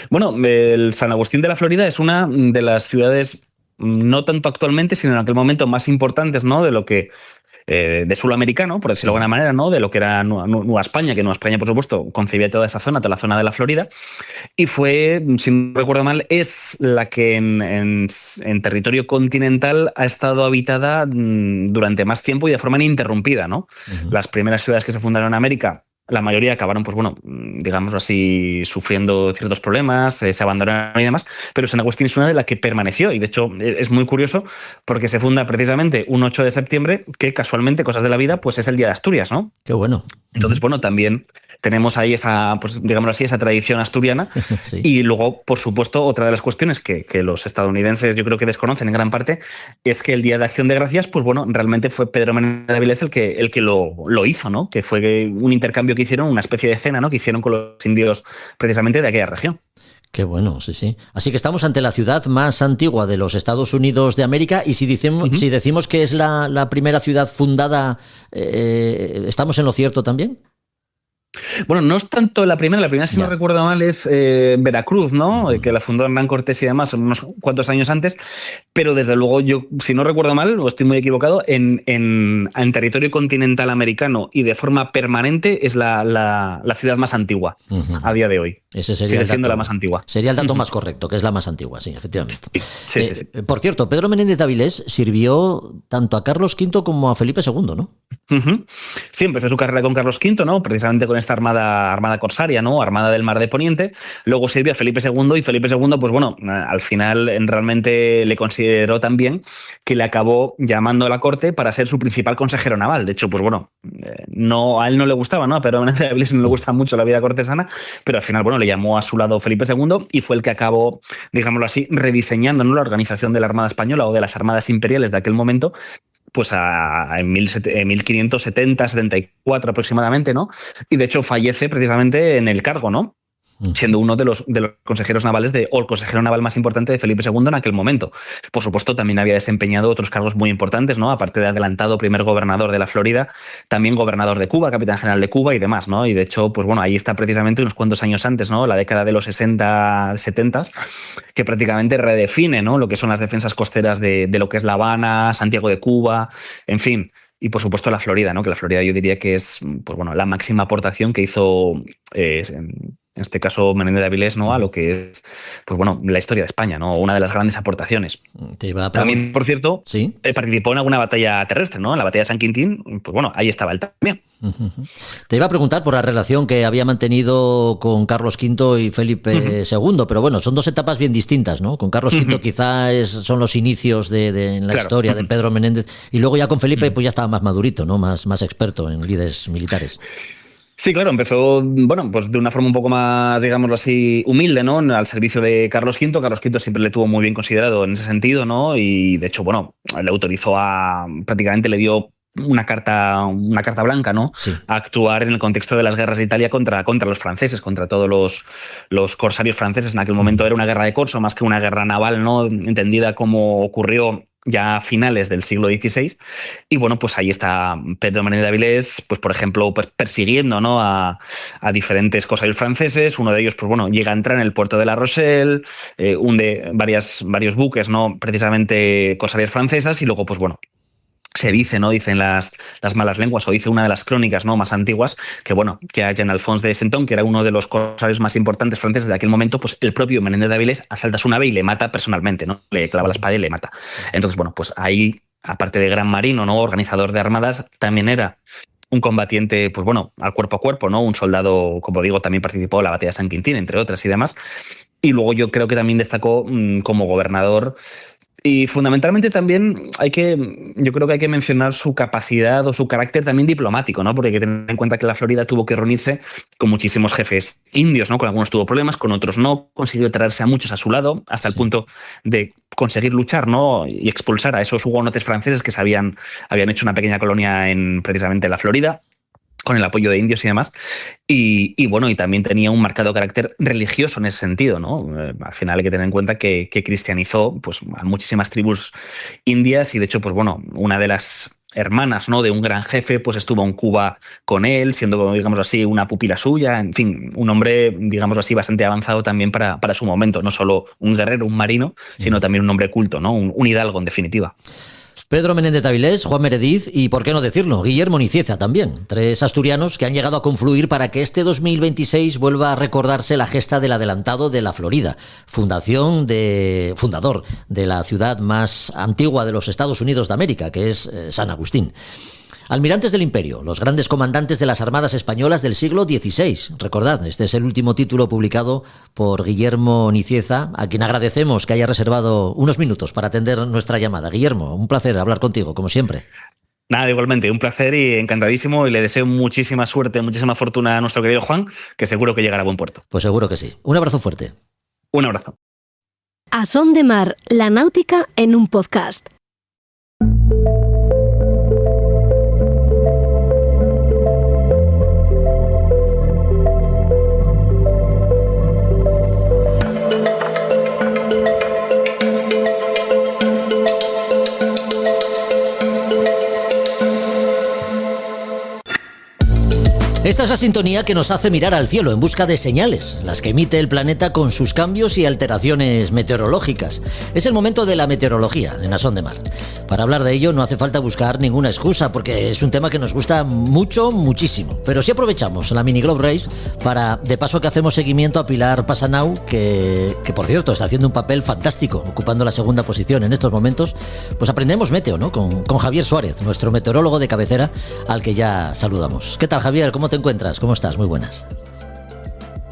Bueno, el San Agustín de la Florida es una de las ciudades, no tanto actualmente, sino en aquel momento más importantes, ¿no?, de lo que de suelo americano, por decirlo de alguna manera, ¿no?, de lo que era Nueva España, que Nueva España, por supuesto, concebía toda esa zona, toda la zona de la Florida, y fue, si no recuerdo mal, es la que en territorio continental ha estado habitada durante más tiempo y de forma ininterrumpida, ¿no? Las primeras ciudades que se fundaron en América, la mayoría acabaron, pues bueno, digámoslo así, sufriendo ciertos problemas, se abandonaron y demás, pero San Agustín es una de las que permaneció y de hecho es muy curioso porque se funda precisamente un 8 de septiembre que casualmente, cosas de la vida, pues es el Día de Asturias, ¿no? Qué bueno. Entonces, bueno, también tenemos ahí esa, pues digámoslo así, esa tradición asturiana. Sí. Y luego, por supuesto, otra de las cuestiones que los estadounidenses yo creo que desconocen en gran parte es que el Día de Acción de Gracias, pues bueno, realmente fue Pedro Menéndez de Avilés el que lo hizo, ¿no? Que fue un intercambio que hicieron, una especie de cena, ¿no?, que hicieron con los indios precisamente de aquella región. Qué bueno, sí. Así que estamos ante la ciudad más antigua de los Estados Unidos de América y si decimos que es la primera ciudad fundada, ¿estamos en lo cierto también? Bueno, no es tanto la primera, si no recuerdo mal, es Veracruz, ¿no? Que la fundó Hernán Cortés y demás unos cuantos años antes, pero desde luego yo, si no recuerdo mal, o estoy muy equivocado, en territorio continental americano y de forma permanente es la ciudad más antigua a día de hoy. Ese sería Sigue siendo la más antigua. Sería el dato más correcto, que es la más antigua, sí, efectivamente. Sí. Por cierto, Pedro Menéndez de Avilés sirvió tanto a Carlos V como a Felipe II, ¿no? Sí, empezó su carrera con Carlos V, ¿no? Precisamente con esta armada corsaria, ¿no? Armada del Mar de Poniente. Luego sirvió a Felipe II y Felipe II, pues bueno, al final realmente le consideró tan bien que le acabó llamando a la corte para ser su principal consejero naval. De hecho, pues bueno, a él no le gustaba, ¿no? A Pedro Menéndez de Avilés no le gusta mucho la vida cortesana, pero al final, bueno, le llamó a su lado Felipe II y fue el que acabó, digámoslo así, rediseñando, ¿no?, la organización de la Armada Española o de las armadas imperiales de aquel momento, pues en 1570, 74 aproximadamente, ¿no? Y de hecho fallece precisamente en el cargo, ¿no? Siendo uno de los consejeros navales o el consejero naval más importante de Felipe II en aquel momento. Por supuesto, también había desempeñado otros cargos muy importantes, ¿no? Aparte de adelantado primer gobernador de la Florida, también gobernador de Cuba, capitán general de Cuba y demás, ¿no? Y de hecho, pues bueno, ahí está precisamente unos cuantos años antes, ¿no? La década de los 60, 70, que prácticamente redefine, ¿no?, lo que son las defensas costeras de lo que es La Habana, Santiago de Cuba, en fin. Y por supuesto la Florida, ¿no? Que la Florida yo diría que es, pues bueno, la máxima aportación que hizo en este caso Menéndez de Avilés, ¿no?, a lo que es, pues bueno, la historia de España, ¿no? Una de las grandes aportaciones. También, por cierto, ¿sí?, participó en alguna batalla terrestre, ¿no? En la batalla de San Quintín, pues bueno, ahí estaba él también. Te iba a preguntar por la relación que había mantenido con Carlos V y Felipe II, pero bueno, son dos etapas bien distintas, ¿no? Con Carlos V quizá son los inicios en la historia de Pedro Menéndez, y luego ya con Felipe pues ya estaba más madurito, ¿no? Más experto en lides militares. Sí, claro, empezó, bueno, pues de una forma un poco más, digámoslo así, humilde, ¿no?, al servicio de Carlos V. Carlos V siempre le tuvo muy bien considerado en ese sentido, ¿no? Y de hecho, bueno, le autorizó prácticamente le dio una carta blanca, ¿no? Sí. A actuar en el contexto de las guerras de Italia contra los franceses, contra todos los corsarios franceses. En aquel momento era una guerra de corso más que una guerra naval, ¿no?, entendida como ocurrió ya a finales del siglo XVI. Y bueno, pues ahí está Pedro Menéndez de Avilés, pues por ejemplo, pues persiguiendo, ¿no?, a diferentes corsarios franceses. Uno de ellos, pues bueno, llega a entrar en el puerto de La Rochelle, hunde varios buques, ¿no?, precisamente corsarias francesas, y luego, pues bueno, se dice, ¿no?, dicen las malas lenguas, o dice una de las crónicas, ¿no?, más antiguas, que bueno, que a Jean-Alphonse de Saint-Onge, que era uno de los corsarios más importantes franceses de aquel momento, pues el propio Menéndez de Avilés asalta su nave y le mata personalmente, ¿no? Le clava la espada y le mata. Entonces, bueno, pues ahí, aparte de gran marino, ¿no?, organizador de armadas, también era un combatiente, pues bueno, al cuerpo a cuerpo, ¿no? Un soldado, como digo, también participó en la batalla de San Quintín, entre otras y demás. Y luego yo creo que también destacó como gobernador. Y fundamentalmente también yo creo que hay que mencionar su capacidad o su carácter también diplomático, ¿no? Porque hay que tener en cuenta que la Florida tuvo que reunirse con muchísimos jefes indios, ¿no? Con algunos tuvo problemas, con otros no. Consiguió traerse a muchos a su lado, hasta el punto de conseguir luchar, ¿no?, y expulsar a esos hugonotes franceses que habían hecho una pequeña colonia precisamente en la Florida, con el apoyo de indios y demás. Y bueno, y también tenía un marcado carácter religioso en ese sentido, ¿no? Al final hay que tener en cuenta que cristianizó pues a muchísimas tribus indias, y de hecho, pues bueno, una de las hermanas, ¿no?, de un gran jefe, pues estuvo en Cuba con él, siendo, digamos así, una pupila suya. En fin, un hombre, digamos así, bastante avanzado también para su momento. No solo un guerrero, un marino, sino también un hombre culto, ¿no? Un hidalgo, en definitiva. Pedro Menéndez de Avilés, Juan Meredith y, por qué no decirlo, Guillermo Nicieza también. 3 asturianos que han llegado a confluir para que este 2026 vuelva a recordarse la gesta del adelantado de la Florida, fundador de la ciudad más antigua de los Estados Unidos de América, que es San Agustín. Almirantes del Imperio, los grandes comandantes de las armadas españolas del siglo XVI. Recordad, este es el último título publicado por Guillermo Nicieza, a quien agradecemos que haya reservado unos minutos para atender nuestra llamada. Guillermo, un placer hablar contigo, como siempre. Nada, igualmente, un placer y encantadísimo, y le deseo muchísima suerte, muchísima fortuna a nuestro querido Juan, que seguro que llegará a buen puerto. Pues seguro que sí. Un abrazo fuerte. Un abrazo. A Son de Mar, la náutica en un podcast. Esta es la sintonía que nos hace mirar al cielo en busca de señales, las que emite el planeta con sus cambios y alteraciones meteorológicas. Es el momento de la meteorología en A Son de Mar. Para hablar de ello no hace falta buscar ninguna excusa, porque es un tema que nos gusta muchísimo. Pero sí aprovechamos la Mini Globe Race para, de paso que hacemos seguimiento a Pilar Passanau, que por cierto está haciendo un papel fantástico, ocupando la segunda posición en estos momentos, pues aprendemos meteo, ¿no? Con Javier Suárez, nuestro meteorólogo de cabecera, al que ya saludamos. ¿Qué tal, Javier? ¿Cómo te te encuentras? ¿Cómo estás? Muy buenas.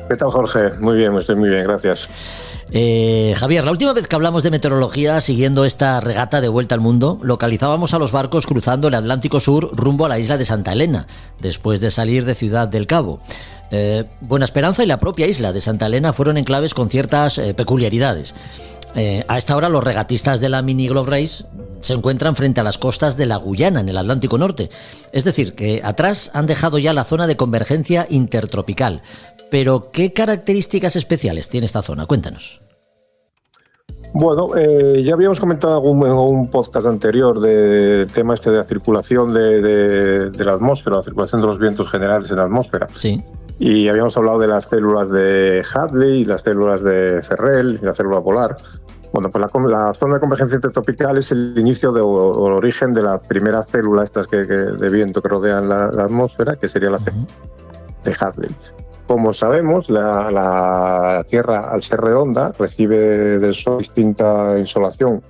¿Qué tal, Jorge? Muy bien, estoy muy bien, gracias. Javier, la última vez que hablamos de meteorología, siguiendo esta regata de vuelta al mundo, localizábamos a los barcos cruzando el Atlántico Sur rumbo a la isla de Santa Elena, después de salir de Ciudad del Cabo. Buena Esperanza y la propia isla de Santa Elena fueron enclaves con ciertas peculiaridades. A esta hora los regatistas de la Mini Globe Race se encuentran frente a las costas de la Guyana, en el Atlántico Norte. Es decir, que atrás han dejado ya la zona de convergencia intertropical. Pero, ¿qué características especiales tiene esta zona? Cuéntanos. Bueno, ya habíamos comentado en un podcast anterior del tema de la circulación de la atmósfera, la circulación de los vientos generales en la atmósfera. Sí. Y habíamos hablado de las células de Hadley, las células de Ferrel y la célula polar. Bueno, pues la zona de convergencia intertropical es el inicio o el origen de la primera célula de viento que rodean la atmósfera, que sería la célula de Hadley. Como sabemos, la Tierra, al ser redonda, recibe del Sol distinta insolación,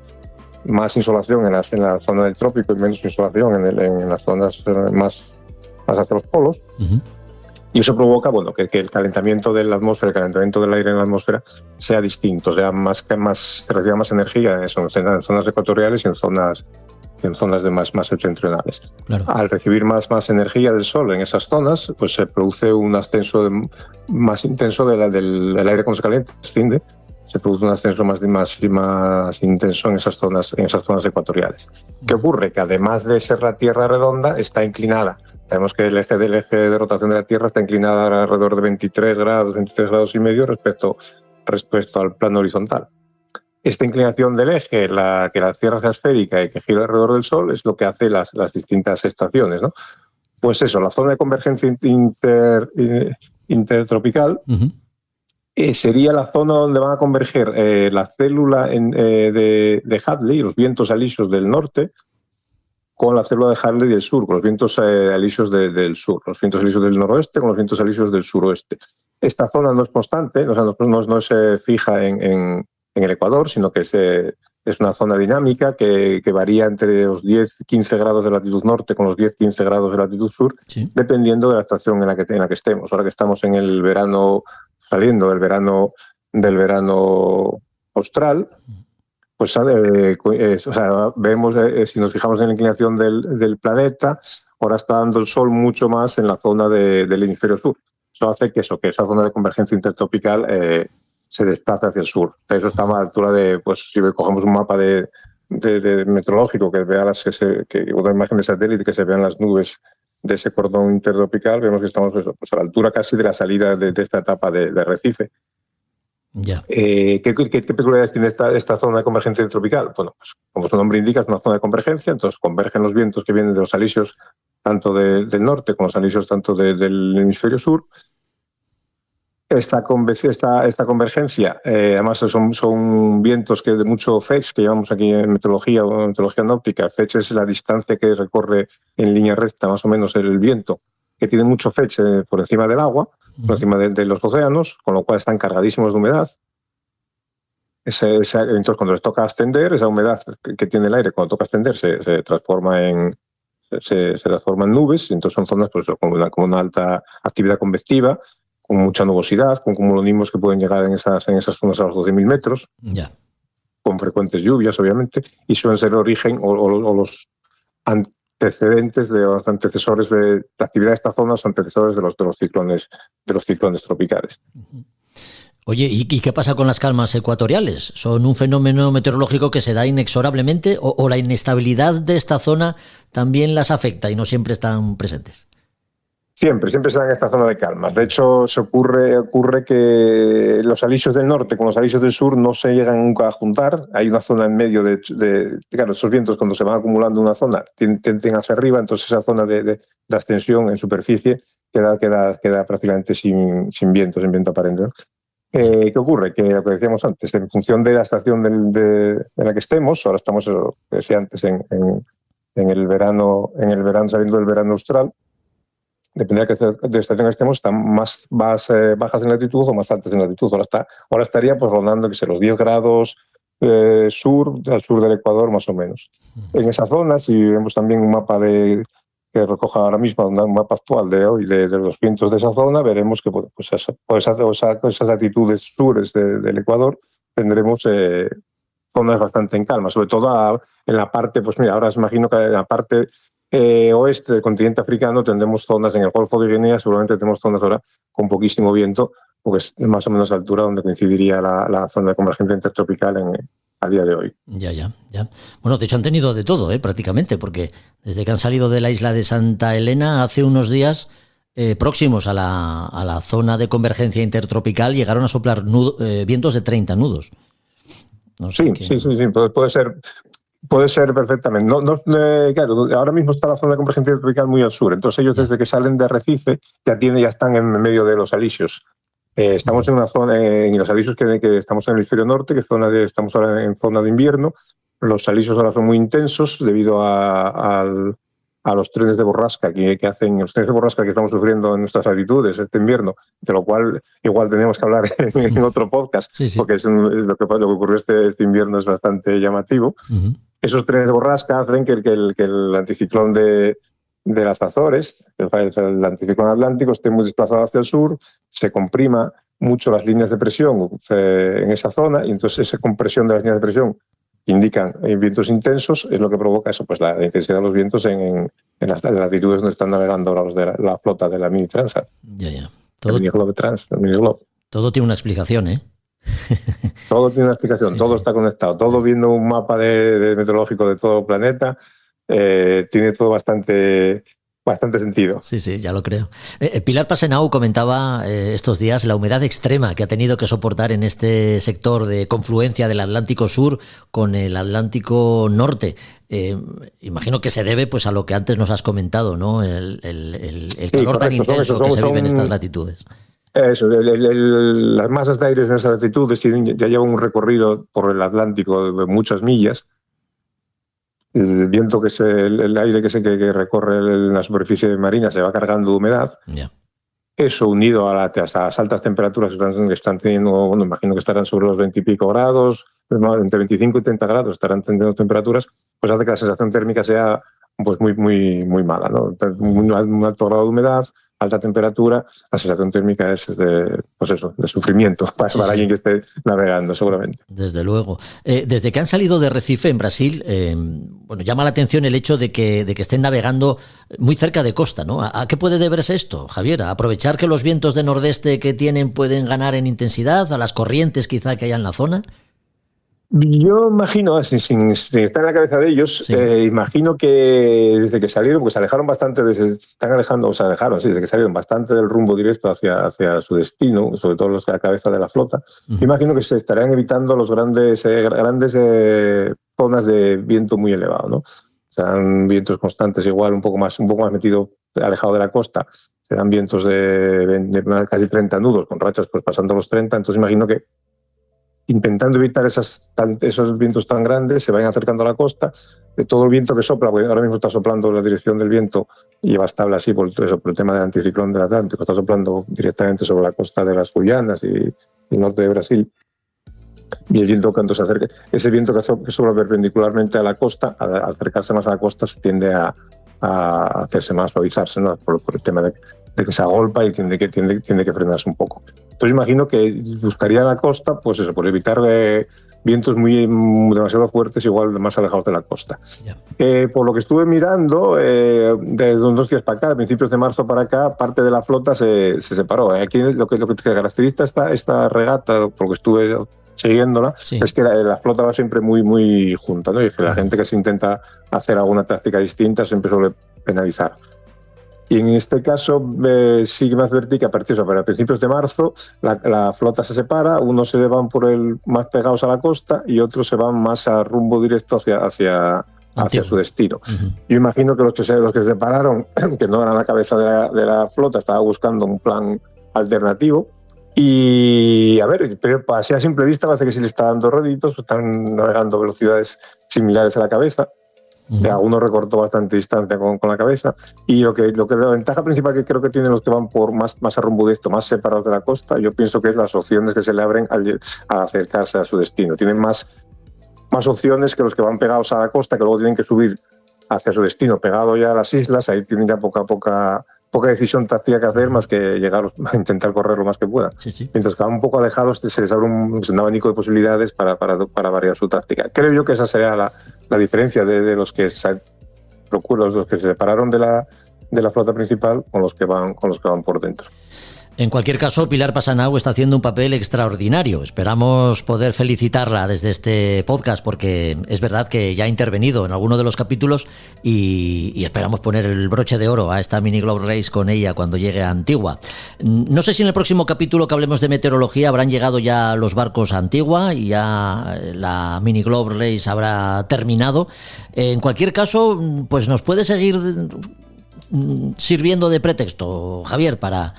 más insolación en la zona del trópico y menos insolación en las zonas más hacia los polos. Y eso provoca que el calentamiento de la atmósfera, el calentamiento del aire en la atmósfera sea distinto, sea que reciba más energía en zonas ecuatoriales y en zonas más septentrionales. Claro. Al recibir más energía del Sol en esas zonas, pues se produce un ascenso más intenso del aire cuando se calienta, asciende, se produce un ascenso más intenso en esas zonas ecuatoriales. ¿Qué ocurre? Que además de ser la Tierra redonda, está inclinada. Sabemos que el eje de rotación de la Tierra está inclinada alrededor de 23 grados y medio respecto al plano horizontal. Esta inclinación del eje, que la Tierra sea esférica y que gira alrededor del Sol, es lo que hace las distintas estaciones, ¿no? Pues eso, la zona de convergencia intertropical sería la zona donde van a converger la célula de Hadley, los vientos alisios del norte, con la célula de Hadley del sur, con los vientos alisios del sur, los vientos alisios del noroeste con los vientos alisios del suroeste. Esta zona no es constante, no se fija en el Ecuador, sino que es una zona dinámica que varía entre los 10-15 grados de latitud norte con los 10-15 grados de latitud sur, sí, dependiendo de la estación en la que estemos. Ahora que estamos en el verano, saliendo del verano austral, pues vemos, si nos fijamos en la inclinación del planeta, ahora está dando el sol mucho más en la zona del hemisferio sur. Eso hace que esa zona de convergencia intertropical se desplaza hacia el sur. Eso está a la altura de, pues si cogemos un mapa de meteorológico que vea una imagen de satélite que se vean las nubes de ese cordón intertropical, vemos que estamos pues a la altura casi de la salida de esta etapa de Arrecife. Ya. ¿Qué peculiaridades tiene esta zona de convergencia intertropical? Bueno, pues como su nombre indica, es una zona de convergencia, entonces convergen los vientos que vienen de los alisios tanto del norte como los alisios tanto del hemisferio sur. Esta convergencia, además son vientos de mucho fetch, que llamamos aquí en meteorología o meteorología nóptica. Fetch es la distancia que recorre en línea recta más o menos el viento, que tiene mucho fetch por encima del agua, por encima de los océanos, con lo cual están cargadísimos de humedad. Entonces, cuando les toca ascender, esa humedad que tiene el aire, cuando toca ascender, se transforma en nubes, y entonces son zonas pues, con una alta actividad convectiva, con mucha nubosidad, con cumulonimbos que pueden llegar en esas zonas a los 12.000 metros, con frecuentes lluvias, obviamente, y suelen ser el origen o los antecedentes los antecesores de la actividad de esta zona, los antecesores de los ciclones tropicales. Oye, ¿y qué pasa con las calmas ecuatoriales? ¿Son un fenómeno meteorológico que se da inexorablemente o la inestabilidad de esta zona también las afecta y no siempre están presentes? Siempre se da en esta zona de calmas. De hecho, ocurre que los alisios del norte con los alisios del sur no se llegan nunca a juntar. Hay una zona en medio claro, esos vientos cuando se van acumulando en una zona tienden hacia arriba, entonces esa zona de ascensión en superficie queda prácticamente sin viento aparente, ¿no? ¿Qué ocurre? Que lo que decíamos antes, en función de la estación en la que estemos, ahora estamos, lo que decía antes, en el verano, saliendo del verano austral, depende de la estación que estemos, están más bajas en latitud o más altas en latitud. Ahora estaría pues rondando los 10 grados al sur del Ecuador, más o menos. En esa zona, si vemos también un mapa de que recoja ahora mismo un mapa actual de hoy de los vientos de esa zona, veremos que pues esas latitudes sures del Ecuador tendremos zonas bastante en calma, sobre todo en la parte, pues mira, ahora os imagino que en la parte oeste del continente africano tendremos zonas en el Golfo de Guinea, seguramente tenemos zonas ahora con poquísimo viento, porque es más o menos a la altura donde coincidiría la zona de convergencia intertropical a día de hoy. Ya. Bueno, de hecho han tenido de todo, prácticamente, porque desde que han salido de la isla de Santa Elena hace unos días, próximos a la zona de convergencia intertropical, llegaron a soplar vientos de 30 nudos. No sé sí, puede ser perfectamente. Claro, ahora mismo está la zona de convergencia intertropical muy al sur, entonces ellos desde que salen de Arrecife ya están en medio de los alisios. Estamos en una zona, en los alisios que estamos en el hemisferio norte, estamos ahora en zona de invierno. Los alisios ahora son muy intensos debido a los trenes de borrasca que hacen, los trenes de borrasca que estamos sufriendo en nuestras latitudes este invierno, de lo cual igual tenemos que hablar en otro podcast, sí. Porque lo que ocurrió este invierno es bastante llamativo. Uh-huh. Esos trenes de borrasca hacen que el anticiclón de las Azores, el anticiclón atlántico, esté muy desplazado hacia el sur, se comprima mucho las líneas de presión en esa zona, y entonces esa compresión de las líneas de presión indican vientos intensos, es lo que provoca eso, pues la intensidad de los vientos en las latitudes donde están navegando ahora los de la flota de la Mini Transat. Ya. El Mini Globe Trans, el Mini Globe. Todo tiene una explicación, Todo tiene una explicación, todo está conectado, todo viendo un mapa de meteorológico de todo el planeta, tiene todo bastante sentido. Sí, ya lo creo. Pilar Pasenau comentaba estos días la humedad extrema que ha tenido que soportar en este sector de confluencia del Atlántico Sur con el Atlántico Norte. Imagino que se debe pues a lo que antes nos has comentado, ¿no? El calor tan intenso que se vive en estas latitudes. Eso, las masas de aire en esas latitudes ya llevan un recorrido por el Atlántico de muchas millas. El viento el aire que recorre la superficie marina se va cargando de humedad. Yeah. Eso unido a las altas temperaturas que están teniendo, bueno, imagino que estarán sobre los 20 y pico grados, entre 25 y 30 grados estarán teniendo temperaturas, pues hace que la sensación térmica sea pues muy mala, ¿no? Un alto grado de humedad, alta temperatura, la sensación térmica es de sufrimiento para alguien que esté navegando, seguramente. Desde luego. Desde que han salido de Recife, en Brasil, llama la atención el hecho de que estén navegando muy cerca de costa, ¿no? ¿A qué puede deberse esto, Javier? ¿A aprovechar que los vientos de nordeste que tienen pueden ganar en intensidad? ¿A las corrientes quizá que haya en la zona? Yo imagino, sin estar en la cabeza de ellos, sí. Imagino que desde que salieron, porque se alejaron bastante, desde que salieron bastante del rumbo directo hacia su destino, sobre todo los a la cabeza de la flota, imagino que se estarían evitando los grandes zonas de viento muy elevado, ¿no? O sea, vientos constantes, igual un poco más metido, alejado de la costa, se dan vientos de casi 30 nudos, con rachas pues pasando los 30, entonces imagino que intentando evitar esos vientos tan grandes, se vayan acercando a la costa, de todo el viento que sopla, porque ahora mismo está soplando la dirección del viento y va estable así por el tema del anticiclón del Atlántico, está soplando directamente sobre la costa de las Guyanas y el norte de Brasil. Y el viento cuando se acerca, ese viento que sopla perpendicularmente a la costa, al acercarse más a la costa, se tiende a hacerse más, suavizarse, ¿no? por el tema de que se agolpa y tiende que frenarse un poco. Entonces imagino que buscaría la costa, pues eso, por evitar vientos demasiado fuertes, igual más alejados de la costa. Yeah. Por lo que estuve mirando, de 2 días para acá, a principios de marzo para acá, parte de la flota se separó. Aquí lo que caracteriza esta regata, por lo que estuve siguiéndola, sí. Es que la flota va siempre muy junta, ¿no? Y que la gente que se intenta hacer alguna táctica distinta siempre suele penalizar. Y en este caso sí que me advertí que a principios de marzo la flota se separa, unos se van más pegados a la costa y otros se van más a rumbo directo hacia su destino. Uh-huh. Yo imagino que los que se separaron, que no eran la cabeza de la flota, estaban buscando un plan alternativo. Y a ver, pero así a simple vista parece que sí le está dando réditos, están navegando velocidades similares a la cabeza. Uno recortó bastante distancia con la cabeza, y lo que la ventaja principal que creo que tienen los que van por más a rumbo directo, más separados de la costa, yo pienso que es las opciones que se le abren al acercarse a su destino. Tienen más opciones que los que van pegados a la costa, que luego tienen que subir hacia su destino, pegado ya a las islas, ahí tienen ya poca decisión táctica que hacer más que llegar a intentar correr lo más que pueda. Sí. Mientras que van un poco alejados se les abre un abanico de posibilidades para variar su táctica. Creo yo que esa sería la diferencia de los que se separaron de la flota principal con los que van por dentro. En cualquier caso, Pilar Passanau está haciendo un papel extraordinario. Esperamos poder felicitarla desde este podcast porque es verdad que ya ha intervenido en alguno de los capítulos y esperamos poner el broche de oro a esta Mini Globe Race con ella cuando llegue a Antigua. No sé si en el próximo capítulo que hablemos de meteorología habrán llegado ya los barcos a Antigua y ya la Mini Globe Race habrá terminado. En cualquier caso, pues nos puede seguir sirviendo de pretexto, Javier, para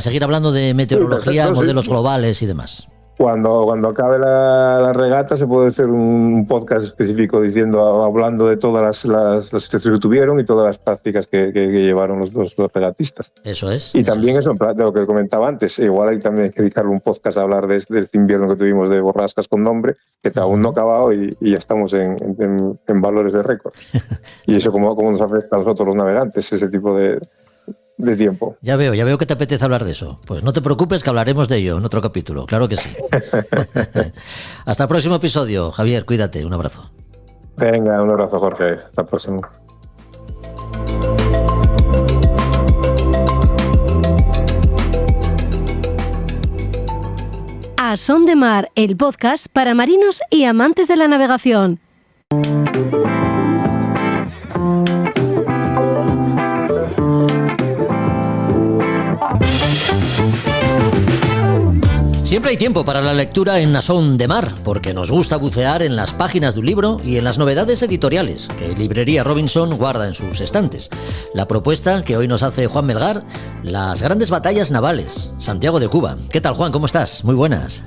seguir hablando de meteorología, perfecto, modelos globales y demás. Cuando acabe la regata se puede hacer un podcast específico hablando de todas las situaciones que tuvieron y todas las tácticas que llevaron los regatistas. Eso es. Y también eso, de lo que comentaba antes, igual hay también que dedicarle un podcast a hablar de este invierno que tuvimos de borrascas con nombre, que aún no ha acabado y ya estamos en valores de récord. Y eso cómo nos afecta a nosotros los navegantes, ese tipo de tiempo. Ya veo que te apetece hablar de eso. Pues no te preocupes que hablaremos de ello en otro capítulo, claro que sí. Hasta el próximo episodio, Javier, cuídate, un abrazo. Venga, un abrazo, Jorge, hasta el próximo. A Son de Mar, el podcast para marinos y amantes de la navegación. Siempre hay tiempo para la lectura en A Son de Mar, porque nos gusta bucear en las páginas de un libro y en las novedades editoriales que Librería Robinson guarda en sus estantes. La propuesta que hoy nos hace Juan Melgar, las grandes batallas navales, Santiago de Cuba. ¿Qué tal, Juan? ¿Cómo estás? Muy buenas.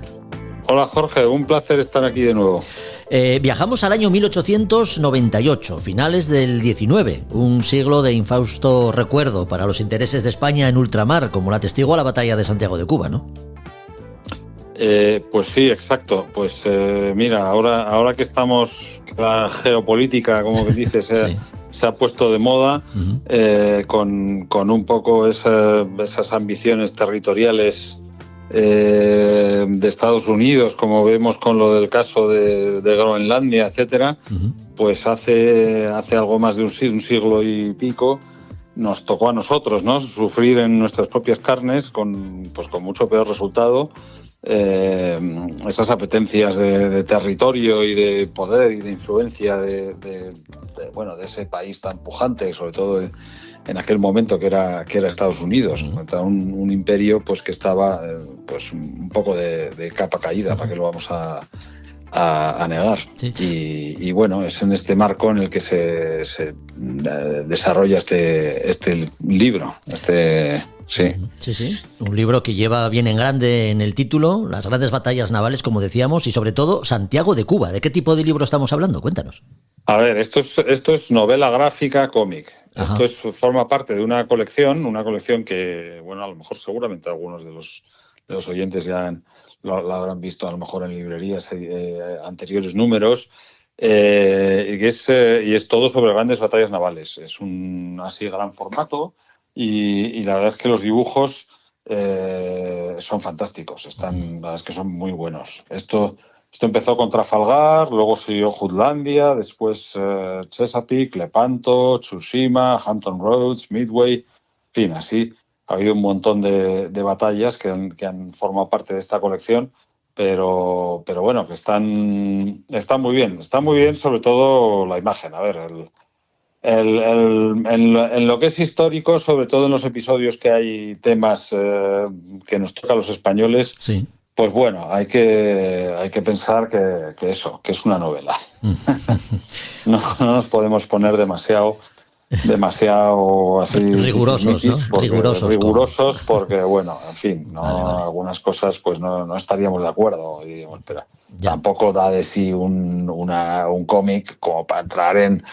Hola, Jorge. Un placer estar aquí de nuevo. Viajamos al año 1898, finales del 19, un siglo de infausto recuerdo para los intereses de España en ultramar, como la atestigua la batalla de Santiago de Cuba, ¿no? Pues sí, exacto. Pues mira, ahora que estamos, la geopolítica, como dices, sí, se ha puesto de moda, con un poco esas ambiciones territoriales de Estados Unidos, como vemos con lo del caso de Groenlandia, etcétera, pues hace algo más de un siglo y pico nos tocó a nosotros, ¿no?, sufrir en nuestras propias carnes con mucho peor resultado esas apetencias de territorio y de poder y de influencia de ese país tan pujante, sobre todo en aquel momento que era Estados Unidos, un imperio pues que estaba pues un poco de capa caída, ¿para qué lo vamos a negar? Sí. Y bueno, es en este marco en el que se desarrolla este libro, Sí. Sí. Un libro que lleva bien en grande en el título, las grandes batallas navales, como decíamos, y sobre todo Santiago de Cuba. ¿De qué tipo de libro estamos hablando? Cuéntanos. A ver, esto es novela gráfica, cómic. Ajá. Esto forma parte de una colección que, bueno, a lo mejor seguramente algunos de los oyentes ya lo habrán visto a lo mejor en librerías anteriores números, y es todo sobre grandes batallas navales. Es un así gran formato. Y la verdad es que los dibujos son fantásticos, la verdad es que son muy buenos. Esto empezó con Trafalgar, luego siguió Jutlandia, después Chesapeake, Lepanto, Tsushima, Hampton Roads, Midway, en fin, así ha habido un montón de batallas que han formado parte de esta colección, pero bueno, que están muy bien. Está muy bien, sobre todo la imagen. A ver, en lo que es histórico, sobre todo en los episodios que hay temas que nos toca a los españoles, sí, pues bueno, hay que pensar que es una novela. No nos podemos poner demasiado así rigurosos, ¿no? Rigurosos porque bueno, en fin, vale. Algunas cosas pues no estaríamos de acuerdo, diríamos, pero tampoco da de sí un cómic como para entrar en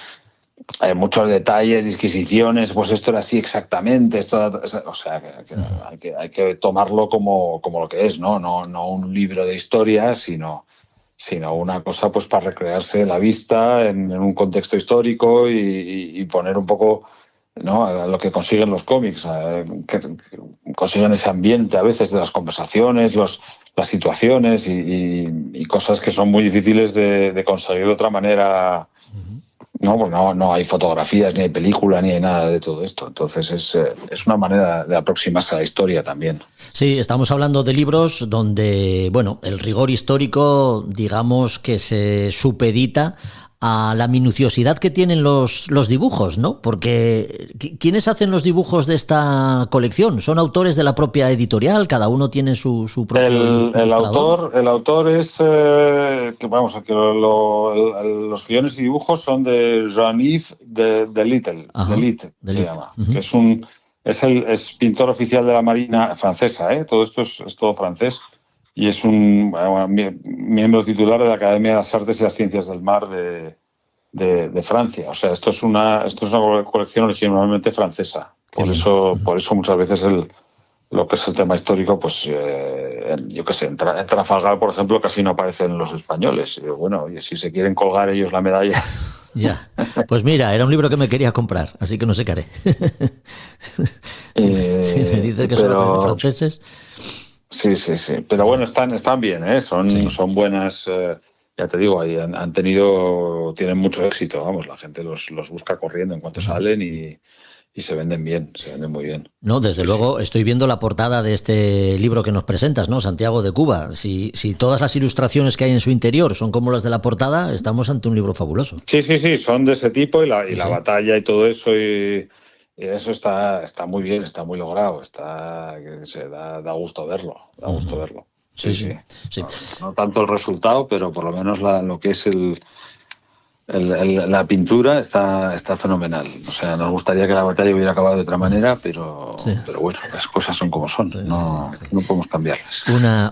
muchos detalles, disquisiciones, pues esto era así exactamente, o sea, hay que tomarlo como lo que es, no un libro de historia, sino sino una cosa pues para recrearse la vista en un contexto histórico y poner un poco, ¿no?, a lo que consiguen los cómics, que consiguen ese ambiente a veces de las conversaciones, las situaciones y cosas que son muy difíciles de conseguir de otra manera. No, pues no hay fotografías, ni hay película, ni hay nada de todo esto. Entonces es una manera de aproximarse a la historia también. Sí, estamos hablando de libros donde, bueno, el rigor histórico, digamos que se supedita a la minuciosidad que tienen los dibujos, ¿no? Porque ¿quiénes hacen los dibujos de esta colección? ¿Son autores de la propia editorial? ¿Cada uno tiene su propio ilustrador? El autor es, los guiones y dibujos son de Jean-Yves Delisle, se llama, que es pintor oficial de la Marina francesa, ¿eh? Todo esto es todo francés. Y es un miembro titular de la Academia de las Artes y las Ciencias del Mar de Francia. O sea, esto es una colección originalmente francesa. Por eso muchas veces lo que es el tema histórico, pues yo qué sé, en Trafalgar, por ejemplo, casi no aparecen los españoles. Y bueno, y si se quieren colgar ellos la medalla. Ya, pues mira, era un libro que me quería comprar, así que no sé qué haré. Si me dices que son los franceses. Sí. Pero bueno, están bien, ¿eh? Son buenas. Ya te digo, ahí tienen mucho éxito. Vamos, la gente los busca corriendo en cuanto salen y se venden bien, se venden muy bien. No, desde luego estoy viendo la portada de este libro que nos presentas, ¿no? Santiago de Cuba. Si todas las ilustraciones que hay en su interior son como las de la portada, estamos ante un libro fabuloso. Sí, son de ese tipo y la batalla y todo eso y eso está muy bien, está muy logrado, da gusto verlo, Sí. No tanto el resultado, pero por lo menos lo que es la pintura está fenomenal. O sea, nos gustaría que la batalla hubiera acabado de otra manera, pero bueno, las cosas son como son, no podemos cambiarlas.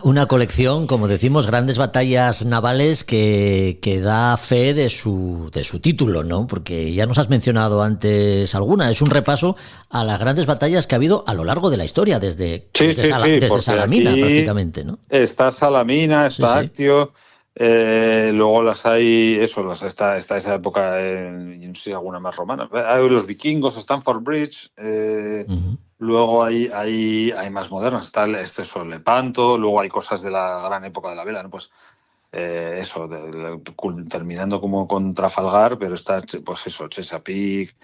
Una colección, como decimos, grandes batallas navales que da fe de su título, ¿no? Porque ya nos has mencionado antes alguna. Es un repaso a las grandes batallas que ha habido a lo largo de la historia, desde Salamina prácticamente, ¿no? Está Salamina, está Actio. Luego las hay, está esa época, no sé si alguna más romana. Hay los vikingos, Stamford Bridge. Luego hay más modernas, está Lepanto. Luego hay cosas de la gran época de la vela, ¿no? Pues terminando como con Trafalgar, pero está pues Chesapeake,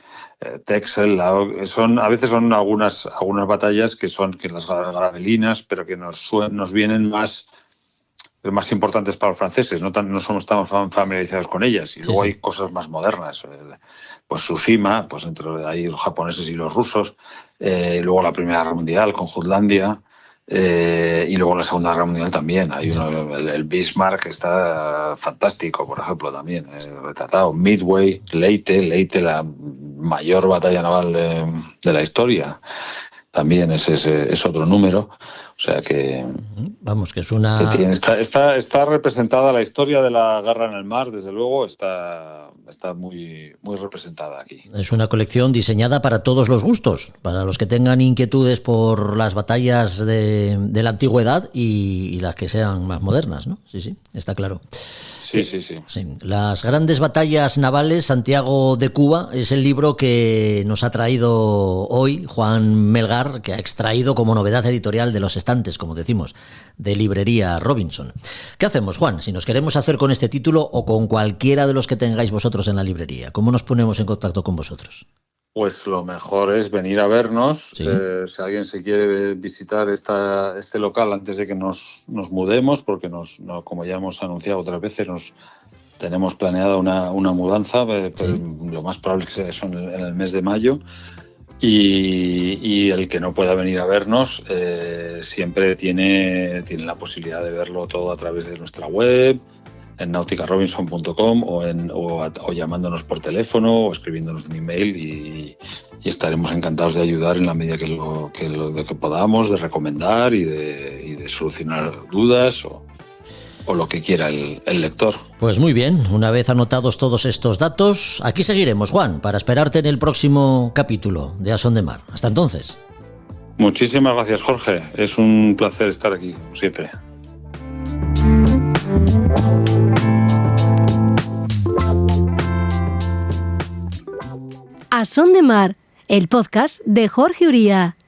Texel. A veces son algunas batallas que las gravelinas, pero que nos vienen más importantes para los franceses, no somos tan familiarizados con ellas. Y luego hay cosas más modernas, pues Tsushima, pues entre ahí los japoneses y los rusos, luego la Primera Guerra Mundial con Jutlandia, y luego la Segunda Guerra Mundial también. Hay el Bismarck, que está fantástico, por ejemplo, también retratado. Midway, Leyte, la mayor batalla naval de la historia. También es otro número, o sea que... Vamos, que es una... Que está representada la historia de la guerra en el mar, desde luego, está muy, muy representada aquí. Es una colección diseñada para todos los gustos, para los que tengan inquietudes por las batallas de la antigüedad y las que sean más modernas, ¿no? Sí, está claro. Sí. Las grandes batallas navales, Santiago de Cuba, es el libro que nos ha traído hoy Juan Melgar, que ha extraído como novedad editorial de los estantes, como decimos, de Librería Robinson. ¿Qué hacemos, Juan, si nos queremos hacer con este título o con cualquiera de los que tengáis vosotros en la librería? ¿Cómo nos ponemos en contacto con vosotros? Pues lo mejor es venir a vernos. Sí. Si alguien se quiere visitar este local antes de que nos mudemos, porque como ya hemos anunciado otras veces, tenemos planeada una mudanza, pero lo más probable es que sea eso en el mes de mayo. Y el que no pueda venir a vernos siempre tiene la posibilidad de verlo todo a través de nuestra web, en nauticarobinson.com o llamándonos por teléfono o escribiéndonos un email y estaremos encantados de ayudar en la medida que podamos, de recomendar y de solucionar dudas o lo que quiera el lector. Pues muy bien, una vez anotados todos estos datos, aquí seguiremos, Juan, para esperarte en el próximo capítulo de A Son de Mar. Hasta entonces. Muchísimas gracias, Jorge. Es un placer estar aquí, siempre. A Son de Mar, el podcast de Jorge Uría.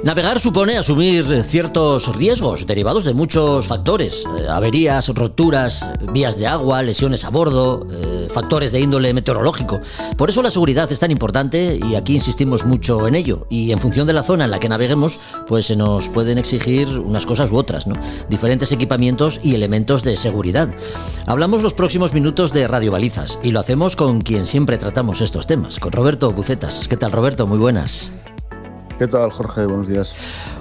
Navegar supone asumir ciertos riesgos derivados de muchos factores, averías, rupturas, vías de agua, lesiones a bordo, factores de índole meteorológico. Por eso la seguridad es tan importante y aquí insistimos mucho en ello. Y en función de la zona en la que naveguemos, pues se nos pueden exigir unas cosas u otras, ¿no? Diferentes equipamientos y elementos de seguridad. Hablamos los próximos minutos de radiobalizas y lo hacemos con quien siempre tratamos estos temas, con Roberto Bucetas. ¿Qué tal, Roberto? Muy buenas. ¿Qué tal, Jorge? Buenos días.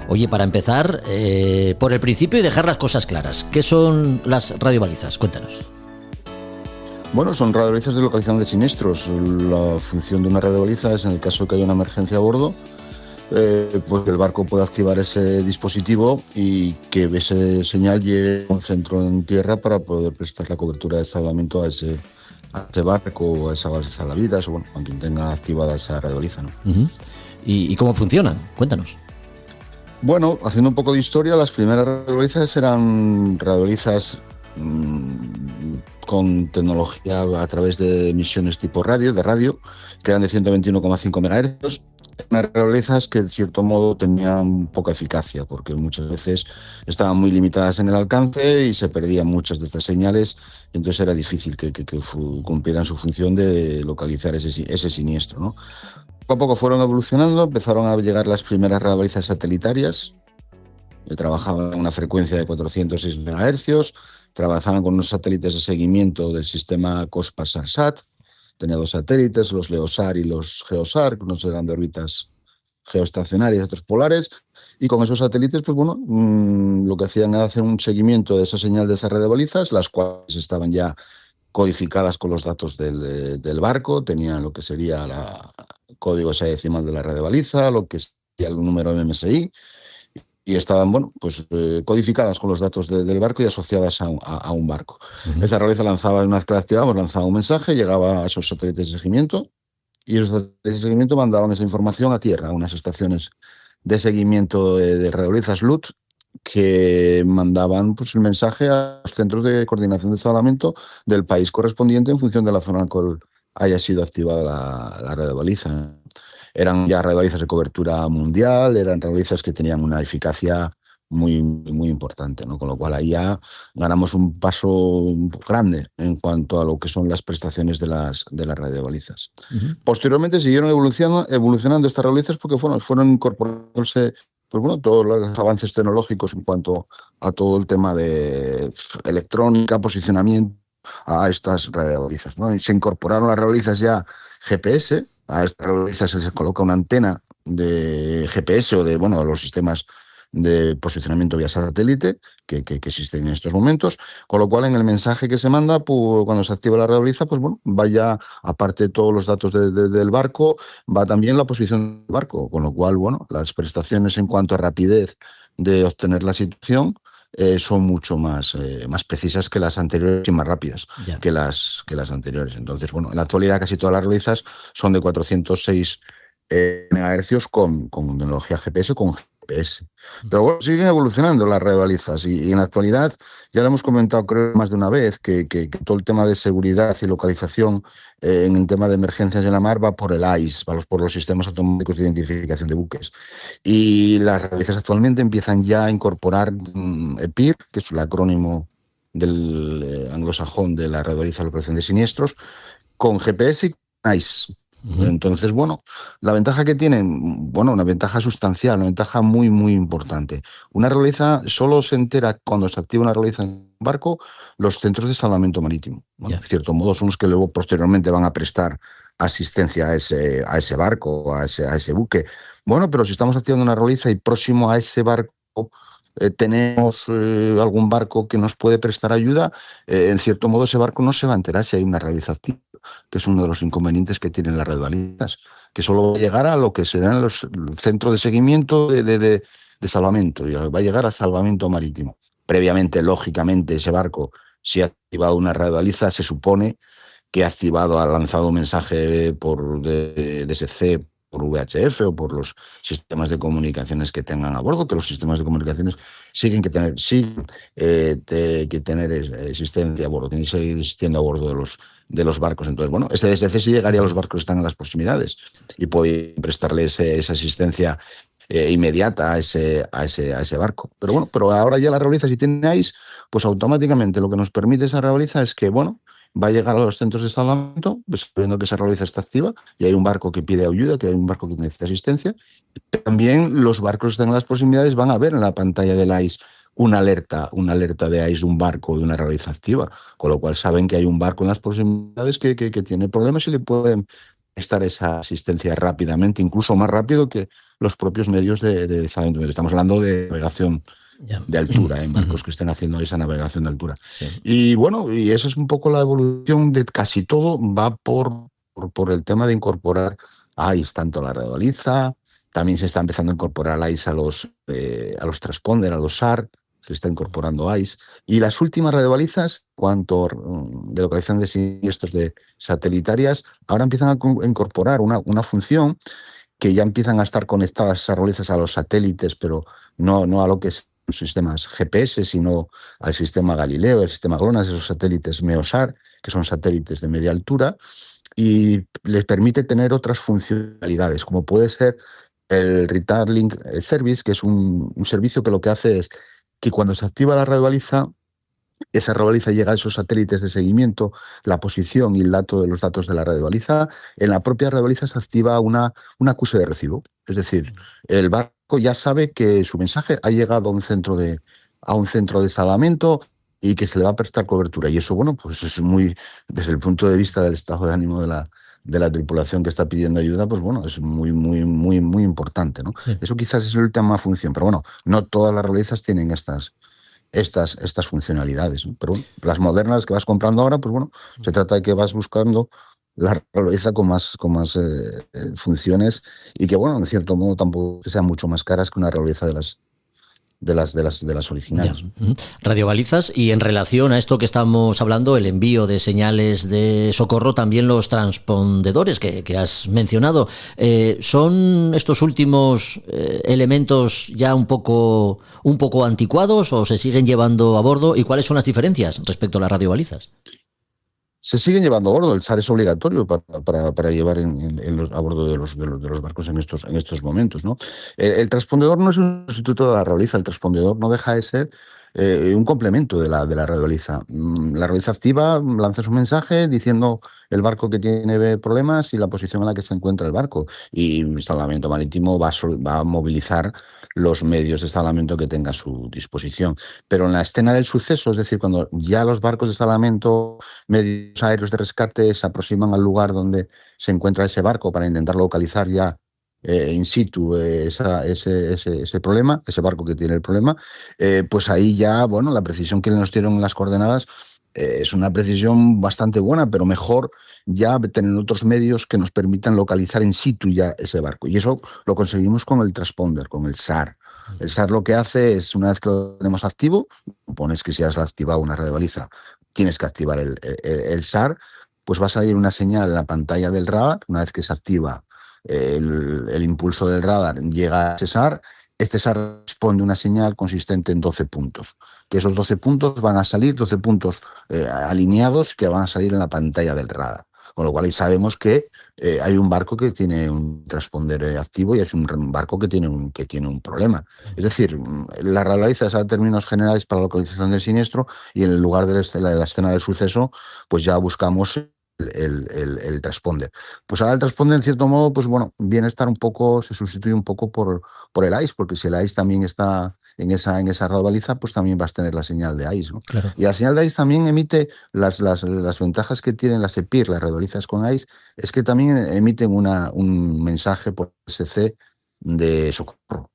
Oye, para empezar, por el principio y dejar las cosas claras, ¿qué son las radiobalizas? Cuéntanos. Bueno, son radiobalizas de localización de siniestros. La función de una radiobaliza es, en el caso que haya una emergencia a bordo, pues que el barco pueda activar ese dispositivo y que ese señal llegue a un centro en tierra para poder prestar la cobertura de salvamento a ese barco o a esa base de salvavidas o bueno, a quien tenga activada esa radiobaliza, ¿no? Uh-huh. ¿Y cómo funcionan? Cuéntanos. Bueno, haciendo un poco de historia, las primeras radiobalizas eran radiobalizas con tecnología a través de emisiones tipo radio, que eran de 121,5 MHz. Eran radiobalizas que, de cierto modo, tenían poca eficacia, porque muchas veces estaban muy limitadas en el alcance y se perdían muchas de estas señales, y entonces era difícil que cumplieran su función de localizar ese siniestro, ¿no? Poco a poco fueron evolucionando, empezaron a llegar las primeras radiobalizas satelitarias, que trabajaban en una frecuencia de 406 MHz, trabajaban con unos satélites de seguimiento del sistema COSPAS-SARSAT, tenía 2 satélites, los LEOSAR y los GEOSAR, que unos eran de órbitas geoestacionarias, otros polares, y con esos satélites, pues bueno, lo que hacían era hacer un seguimiento de esa señal de esas radiobalizas, las cuales estaban ya codificadas con los datos del barco, tenían lo que sería código hexadecimal de la radiobaliza, lo que sería el número MMSI, y estaban, bueno, pues codificadas con los datos del barco y asociadas a un barco. Uh-huh. Esa radiobaliza lanzaba, una vez que la activamos, lanzaba un mensaje, llegaba a esos satélites de seguimiento, y esos satélites de seguimiento mandaban esa información a tierra, a unas estaciones de seguimiento de radiobalizas LUT, que mandaban pues el mensaje a los centros de coordinación de salvamento del país correspondiente en función de la zona en la cual haya sido activada la radiobaliza. Eran ya radiobalizas de cobertura mundial, eran radiobalizas que tenían una eficacia muy, muy importante, ¿no? Con lo cual ahí ya ganamos un paso grande en cuanto a lo que son las prestaciones de las radiobalizas. Uh-huh. Posteriormente siguieron evolucionando estas radiobalizas porque fueron incorporándose pues bueno, todos los avances tecnológicos en cuanto a todo el tema de electrónica, posicionamiento a estas radiobalizas, ¿no? Y se incorporaron las radiobalizas ya GPS, a estas radiobalizas se les coloca una antena de GPS o de los sistemas de posicionamiento vía satélite que existen en estos momentos, con lo cual en el mensaje que se manda, pues, cuando se activa la radiobaliza, pues bueno, vaya, aparte de todos los datos del barco, va también la posición del barco, con lo cual, bueno, las prestaciones en cuanto a rapidez de obtener la situación son mucho más precisas que las anteriores y más rápidas que las anteriores. Entonces, bueno, en la actualidad casi todas las radiobalizas son de 406 MHz con tecnología GPS, con GPS. Pero bueno, siguen evolucionando las radiobalizas y en la actualidad, ya lo hemos comentado creo más de una vez, que todo el tema de seguridad y localización en el tema de emergencias en la mar va por el AIS, por los sistemas automáticos de identificación de buques. Y las radiobalizas actualmente empiezan ya a incorporar EPIR, que es el acrónimo del anglosajón de la radiobaliza de localización de siniestros, con GPS y AIS. Uh-huh. Entonces, bueno, la ventaja que tienen, una ventaja sustancial, una ventaja muy, muy importante. Una radiobaliza solo se entera cuando se activa una radiobaliza en un barco los centros de salvamento marítimo. Bueno, de cierto modo son los que luego posteriormente van a prestar asistencia a ese barco, a ese buque. Bueno, pero si estamos activando una radiobaliza y próximo a ese barco tenemos algún barco que nos puede prestar ayuda, en cierto modo ese barco no se va a enterar si hay una radiobaliza activa, que es uno de los inconvenientes que tienen las radiobalizas, que solo va a llegar a lo que serán los centros de seguimiento de salvamento, y va a llegar a salvamento marítimo. Previamente, lógicamente, ese barco, si ha activado una radiobaliza, se supone que ha lanzado un mensaje por DSC por VHF o por los sistemas de comunicaciones que tengan a bordo, que los sistemas de comunicaciones siguen que tener existencia a bordo, tienen que seguir existiendo a bordo de los barcos. Entonces, bueno, SDSC sí llegaría a los barcos que están en las proximidades y puede prestarle esa asistencia inmediata a ese barco. Pero bueno, pero ahora ya la realiza, si tiene ICE, pues automáticamente lo que nos permite esa realiza es que, bueno, va a llegar a los centros de salvamento, pues, viendo que esa realiza está activa y hay un barco que pide ayuda, que hay un barco que necesita asistencia. También los barcos que están en las proximidades van a ver en la pantalla del ICE una alerta de ICE de un barco, de una realiza activa, con lo cual saben que hay un barco en las proximidades que tiene problemas y le pueden prestar esa asistencia rápidamente, incluso más rápido que los propios medios de salvamento. Estamos hablando de navegación de altura, en barcos que estén haciendo esa navegación de altura. Sí. Y bueno, y esa es un poco la evolución de casi todo, va por el tema de incorporar ICE, tanto la radiobaliza, también se está empezando a incorporar ICE a los transponder, a los SAR, se está incorporando ICE. Y las últimas radiobalizas, cuanto de localización de siniestros de satelitarias, ahora empiezan a incorporar una función que ya empiezan a estar conectadas esas radiobalizas a los satélites, pero no a lo que es sistemas GPS, sino al sistema Galileo, al sistema GLONASS, esos satélites MEOSAR, que son satélites de media altura, y les permite tener otras funcionalidades, como puede ser el Retarlink Service, que es un servicio que lo que hace es que cuando se activa la radiobaliza, esa radiobaliza llega a esos satélites de seguimiento, la posición y el dato de los datos de la radiobaliza. En la propia radiobaliza se activa una acuse de recibo, es decir, el barco ya sabe que su mensaje ha llegado a un centro de salvamento y que se le va a prestar cobertura. Y eso, bueno, pues es muy, desde el punto de vista del estado de ánimo de la tripulación que está pidiendo ayuda, pues bueno, es muy, muy, muy, muy importante, ¿no? Sí. Eso quizás es la última función, pero bueno, no todas las radiobalizas tienen estas funcionalidades, ¿no? Pero bueno, las modernas que vas comprando ahora, pues bueno, se trata de que vas buscando la radiobaliza con más funciones y que, bueno, en cierto modo tampoco sean mucho más caras que una radiobaliza de las originales. Ya. Radiobalizas, y en relación a esto que estamos hablando, el envío de señales de socorro, también los transpondedores que has mencionado, ¿son estos últimos elementos ya un poco anticuados o se siguen llevando a bordo? ¿Y cuáles son las diferencias respecto a las radiobalizas? Se siguen llevando a bordo. El SAR es obligatorio para llevar a bordo de los barcos en estos momentos, ¿no? El transpondedor no es un sustituto de la radiobaliza. El transpondedor no deja de ser un complemento de la radiobaliza. La radiobaliza activa lanza su mensaje diciendo el barco que tiene problemas y la posición en la que se encuentra el barco. Y el salvamento marítimo va a movilizar los medios de salvamento que tenga a su disposición. Pero en la escena del suceso, es decir, cuando ya los barcos de salvamento, medios aéreos de rescate se aproximan al lugar donde se encuentra ese barco para intentar localizar ya in situ ese problema, ese barco que tiene el problema, pues ahí ya, bueno, la precisión que nos dieron en las coordenadas es una precisión bastante buena, pero mejor ya tener otros medios que nos permitan localizar in situ ya ese barco. Y eso lo conseguimos con el transponder, con el SAR. El SAR lo que hace es, una vez que lo tenemos activo, pones que si has activado una radiobaliza, tienes que activar el SAR, pues va a salir una señal en la pantalla del radar. Una vez que se activa el impulso del radar, llega a ese SAR. Este SAR responde una señal consistente en 12 puntos, que esos 12 puntos van a salir, 12 puntos alineados que van a salir en la pantalla del radar. Con lo cual ahí sabemos que hay un barco que tiene un transponder activo y es un barco que tiene un problema. Es decir, la radiobaliza es a términos generales para la localización del siniestro, y en el lugar de la escena del suceso, pues ya buscamos el transponder. Pues ahora el transponder, en cierto modo, pues bueno, viene a estar un poco, se sustituye un poco por el ICE, porque si el ICE también está en esa radiobaliza, pues también vas a tener la señal de ICE, ¿no? Claro. Y la señal de ICE también emite las ventajas que tienen las EPIR, las radiobalizas con ICE, es que también emiten un mensaje por SC de socorro,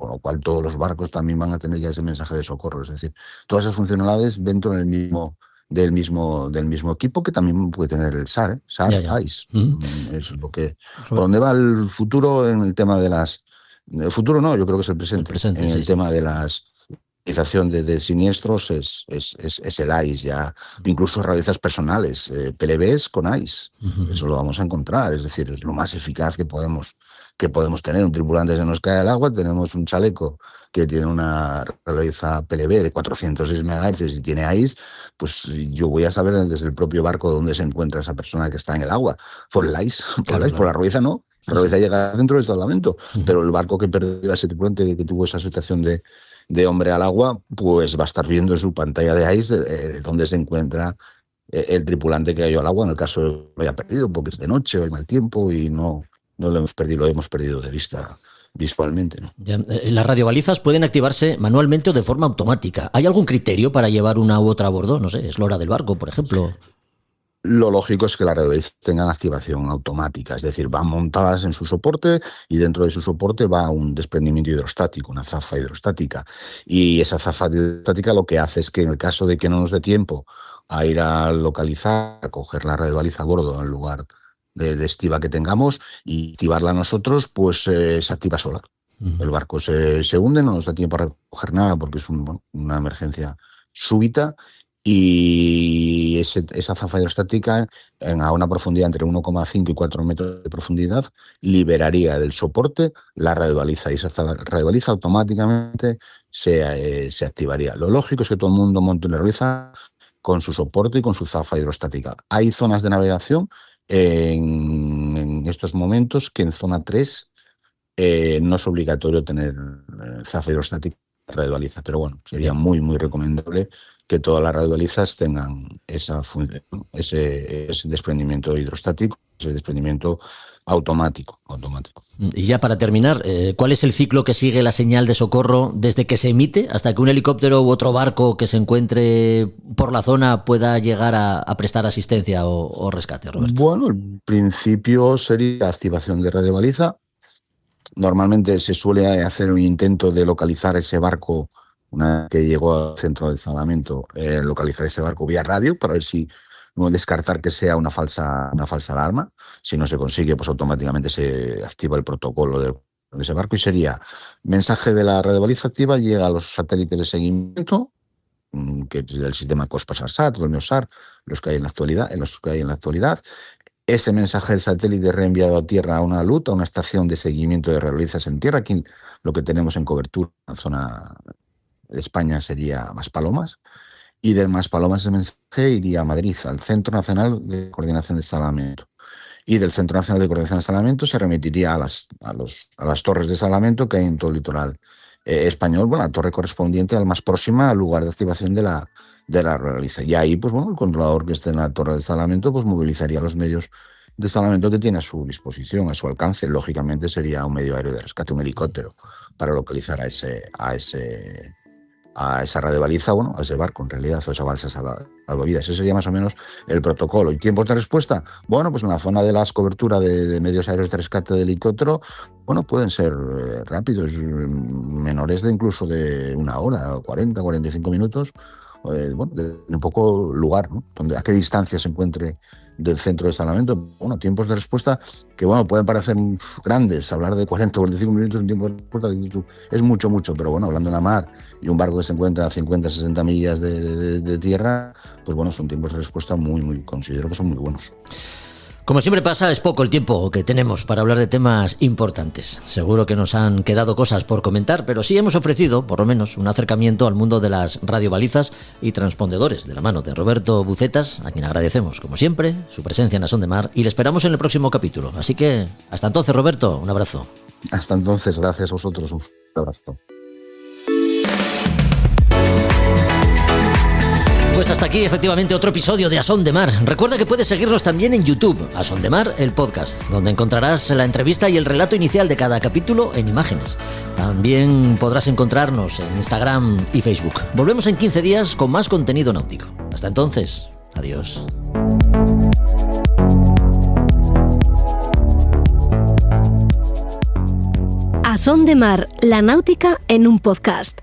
con lo cual todos los barcos también van a tener ya ese mensaje de socorro. Es decir, todas esas funcionalidades dentro del mismo equipo, que también puede tener el SAR, ya. ICE. Es lo que, por donde va el futuro en el tema de las... El futuro no, yo creo que es el presente. En el tema de las realización de siniestros es el ICE ya, incluso realizas personales, PLBs con ICE, eso lo vamos a encontrar, es decir, es lo más eficaz que podemos tener. Un tripulante se nos cae al agua, tenemos un chaleco que tiene una realiza PLB de 406 MHz y tiene ICE, pues yo voy a saber desde el propio barco dónde se encuentra esa persona que está en el agua, por el ICE, por la realiza no. La realiza llega dentro del salvamento, pero el barco que perdió a ese tripulante que tuvo esa situación de hombre al agua, pues va a estar viendo en su pantalla de ICE dónde se encuentra el tripulante que cayó al agua, en el caso de que lo haya perdido, porque es de noche o hay mal tiempo y no lo hemos perdido de vista visualmente, ¿no? Ya, las radiobalizas pueden activarse manualmente o de forma automática. ¿Hay algún criterio para llevar una u otra a bordo? No sé, eslora del barco, por ejemplo. Lo lógico es que las radiobalizas tengan activación automática, es decir, van montadas en su soporte y dentro de su soporte va un desprendimiento hidrostático, una zafa hidrostática. Y esa zafa hidrostática lo que hace es que en el caso de que no nos dé tiempo a ir a localizar, a coger la radiobaliza a bordo en lugar de estiva que tengamos y activarla nosotros, pues se activa sola. El barco se hunde, no nos da tiempo a recoger nada porque es una emergencia súbita. Y esa zafa hidrostática a una profundidad entre 1,5 y 4 metros de profundidad liberaría del soporte la radiobaliza y esa radiobaliza automáticamente se activaría. Lo lógico es que todo el mundo monte una radiobaliza con su soporte y con su zafa hidrostática. Hay zonas de navegación en estos momentos que en zona 3 no es obligatorio tener zafa hidrostática radiobaliza, pero bueno, sería muy, muy recomendable que todas las radiobalizas tengan esa función, ese desprendimiento hidrostático, ese desprendimiento automático. Y ya para terminar, ¿cuál es el ciclo que sigue la señal de socorro desde que se emite hasta que un helicóptero u otro barco que se encuentre por la zona pueda llegar a prestar asistencia o rescate, Roberto? Bueno, el principio sería activación de radiobaliza. Normalmente se suele hacer un intento de localizar ese barco una vez que llegó al centro del salvamento, localizar ese barco vía radio para ver si no descartar que sea una falsa alarma. Si no se consigue, pues automáticamente se activa el protocolo de ese barco y sería mensaje de la radiobaliza activa, llega a los satélites de seguimiento, que es del sistema COSPAS-SAT o el MEOSAR, los que hay en la actualidad. Ese mensaje del satélite es reenviado a tierra a una LUT, a una estación de seguimiento de radiobalizas en tierra. Aquí lo que tenemos en cobertura en la zona de España sería Maspalomas. Y de Maspalomas ese mensaje iría a Madrid, al Centro Nacional de Coordinación de Salvamento. Y del Centro Nacional de Coordinación de Salvamento se remitiría a las torres de salvamento que hay en todo el litoral español, la torre correspondiente al más próxima al lugar de activación de la radiobaliza. Y ahí, pues el controlador que esté en la torre de salvamento, pues movilizaría los medios de salvamento que tiene a su disposición, a su alcance. Lógicamente sería un medio aéreo de rescate, un helicóptero, para localizar a esa radiobaliza, a ese barco en realidad, o esa balsa salvavidas. Ese sería más o menos el protocolo. ¿Y tiempos de respuesta? Bueno, pues en la zona de las coberturas de medios aéreos de rescate de helicóptero, pueden ser rápidos, menores de incluso de 1 hora, 40, 45 minutos, de un poco lugar, ¿no? A qué distancia se encuentre del centro de salvamento. Tiempos de respuesta que pueden parecer grandes. Hablar de 40 o 45 minutos un tiempo de respuesta es mucho, pero hablando en la mar y un barco que se encuentra a 50, 60 millas de tierra, pues son tiempos de respuesta considero que son muy buenos. Como siempre pasa, es poco el tiempo que tenemos para hablar de temas importantes. Seguro que nos han quedado cosas por comentar, pero sí hemos ofrecido, por lo menos, un acercamiento al mundo de las radiobalizas y transpondedores de la mano de Roberto Bucetas, a quien agradecemos, como siempre, su presencia en A Son de Mar y le esperamos en el próximo capítulo. Así que, hasta entonces, Roberto, un abrazo. Hasta entonces, gracias a vosotros, un fuerte abrazo. Pues hasta aquí, efectivamente, otro episodio de A Son de Mar. Recuerda que puedes seguirnos también en YouTube, A Son de Mar, el podcast, donde encontrarás la entrevista y el relato inicial de cada capítulo en imágenes. También podrás encontrarnos en Instagram y Facebook. Volvemos en 15 días con más contenido náutico. Hasta entonces, adiós. A Son de Mar, la náutica en un podcast.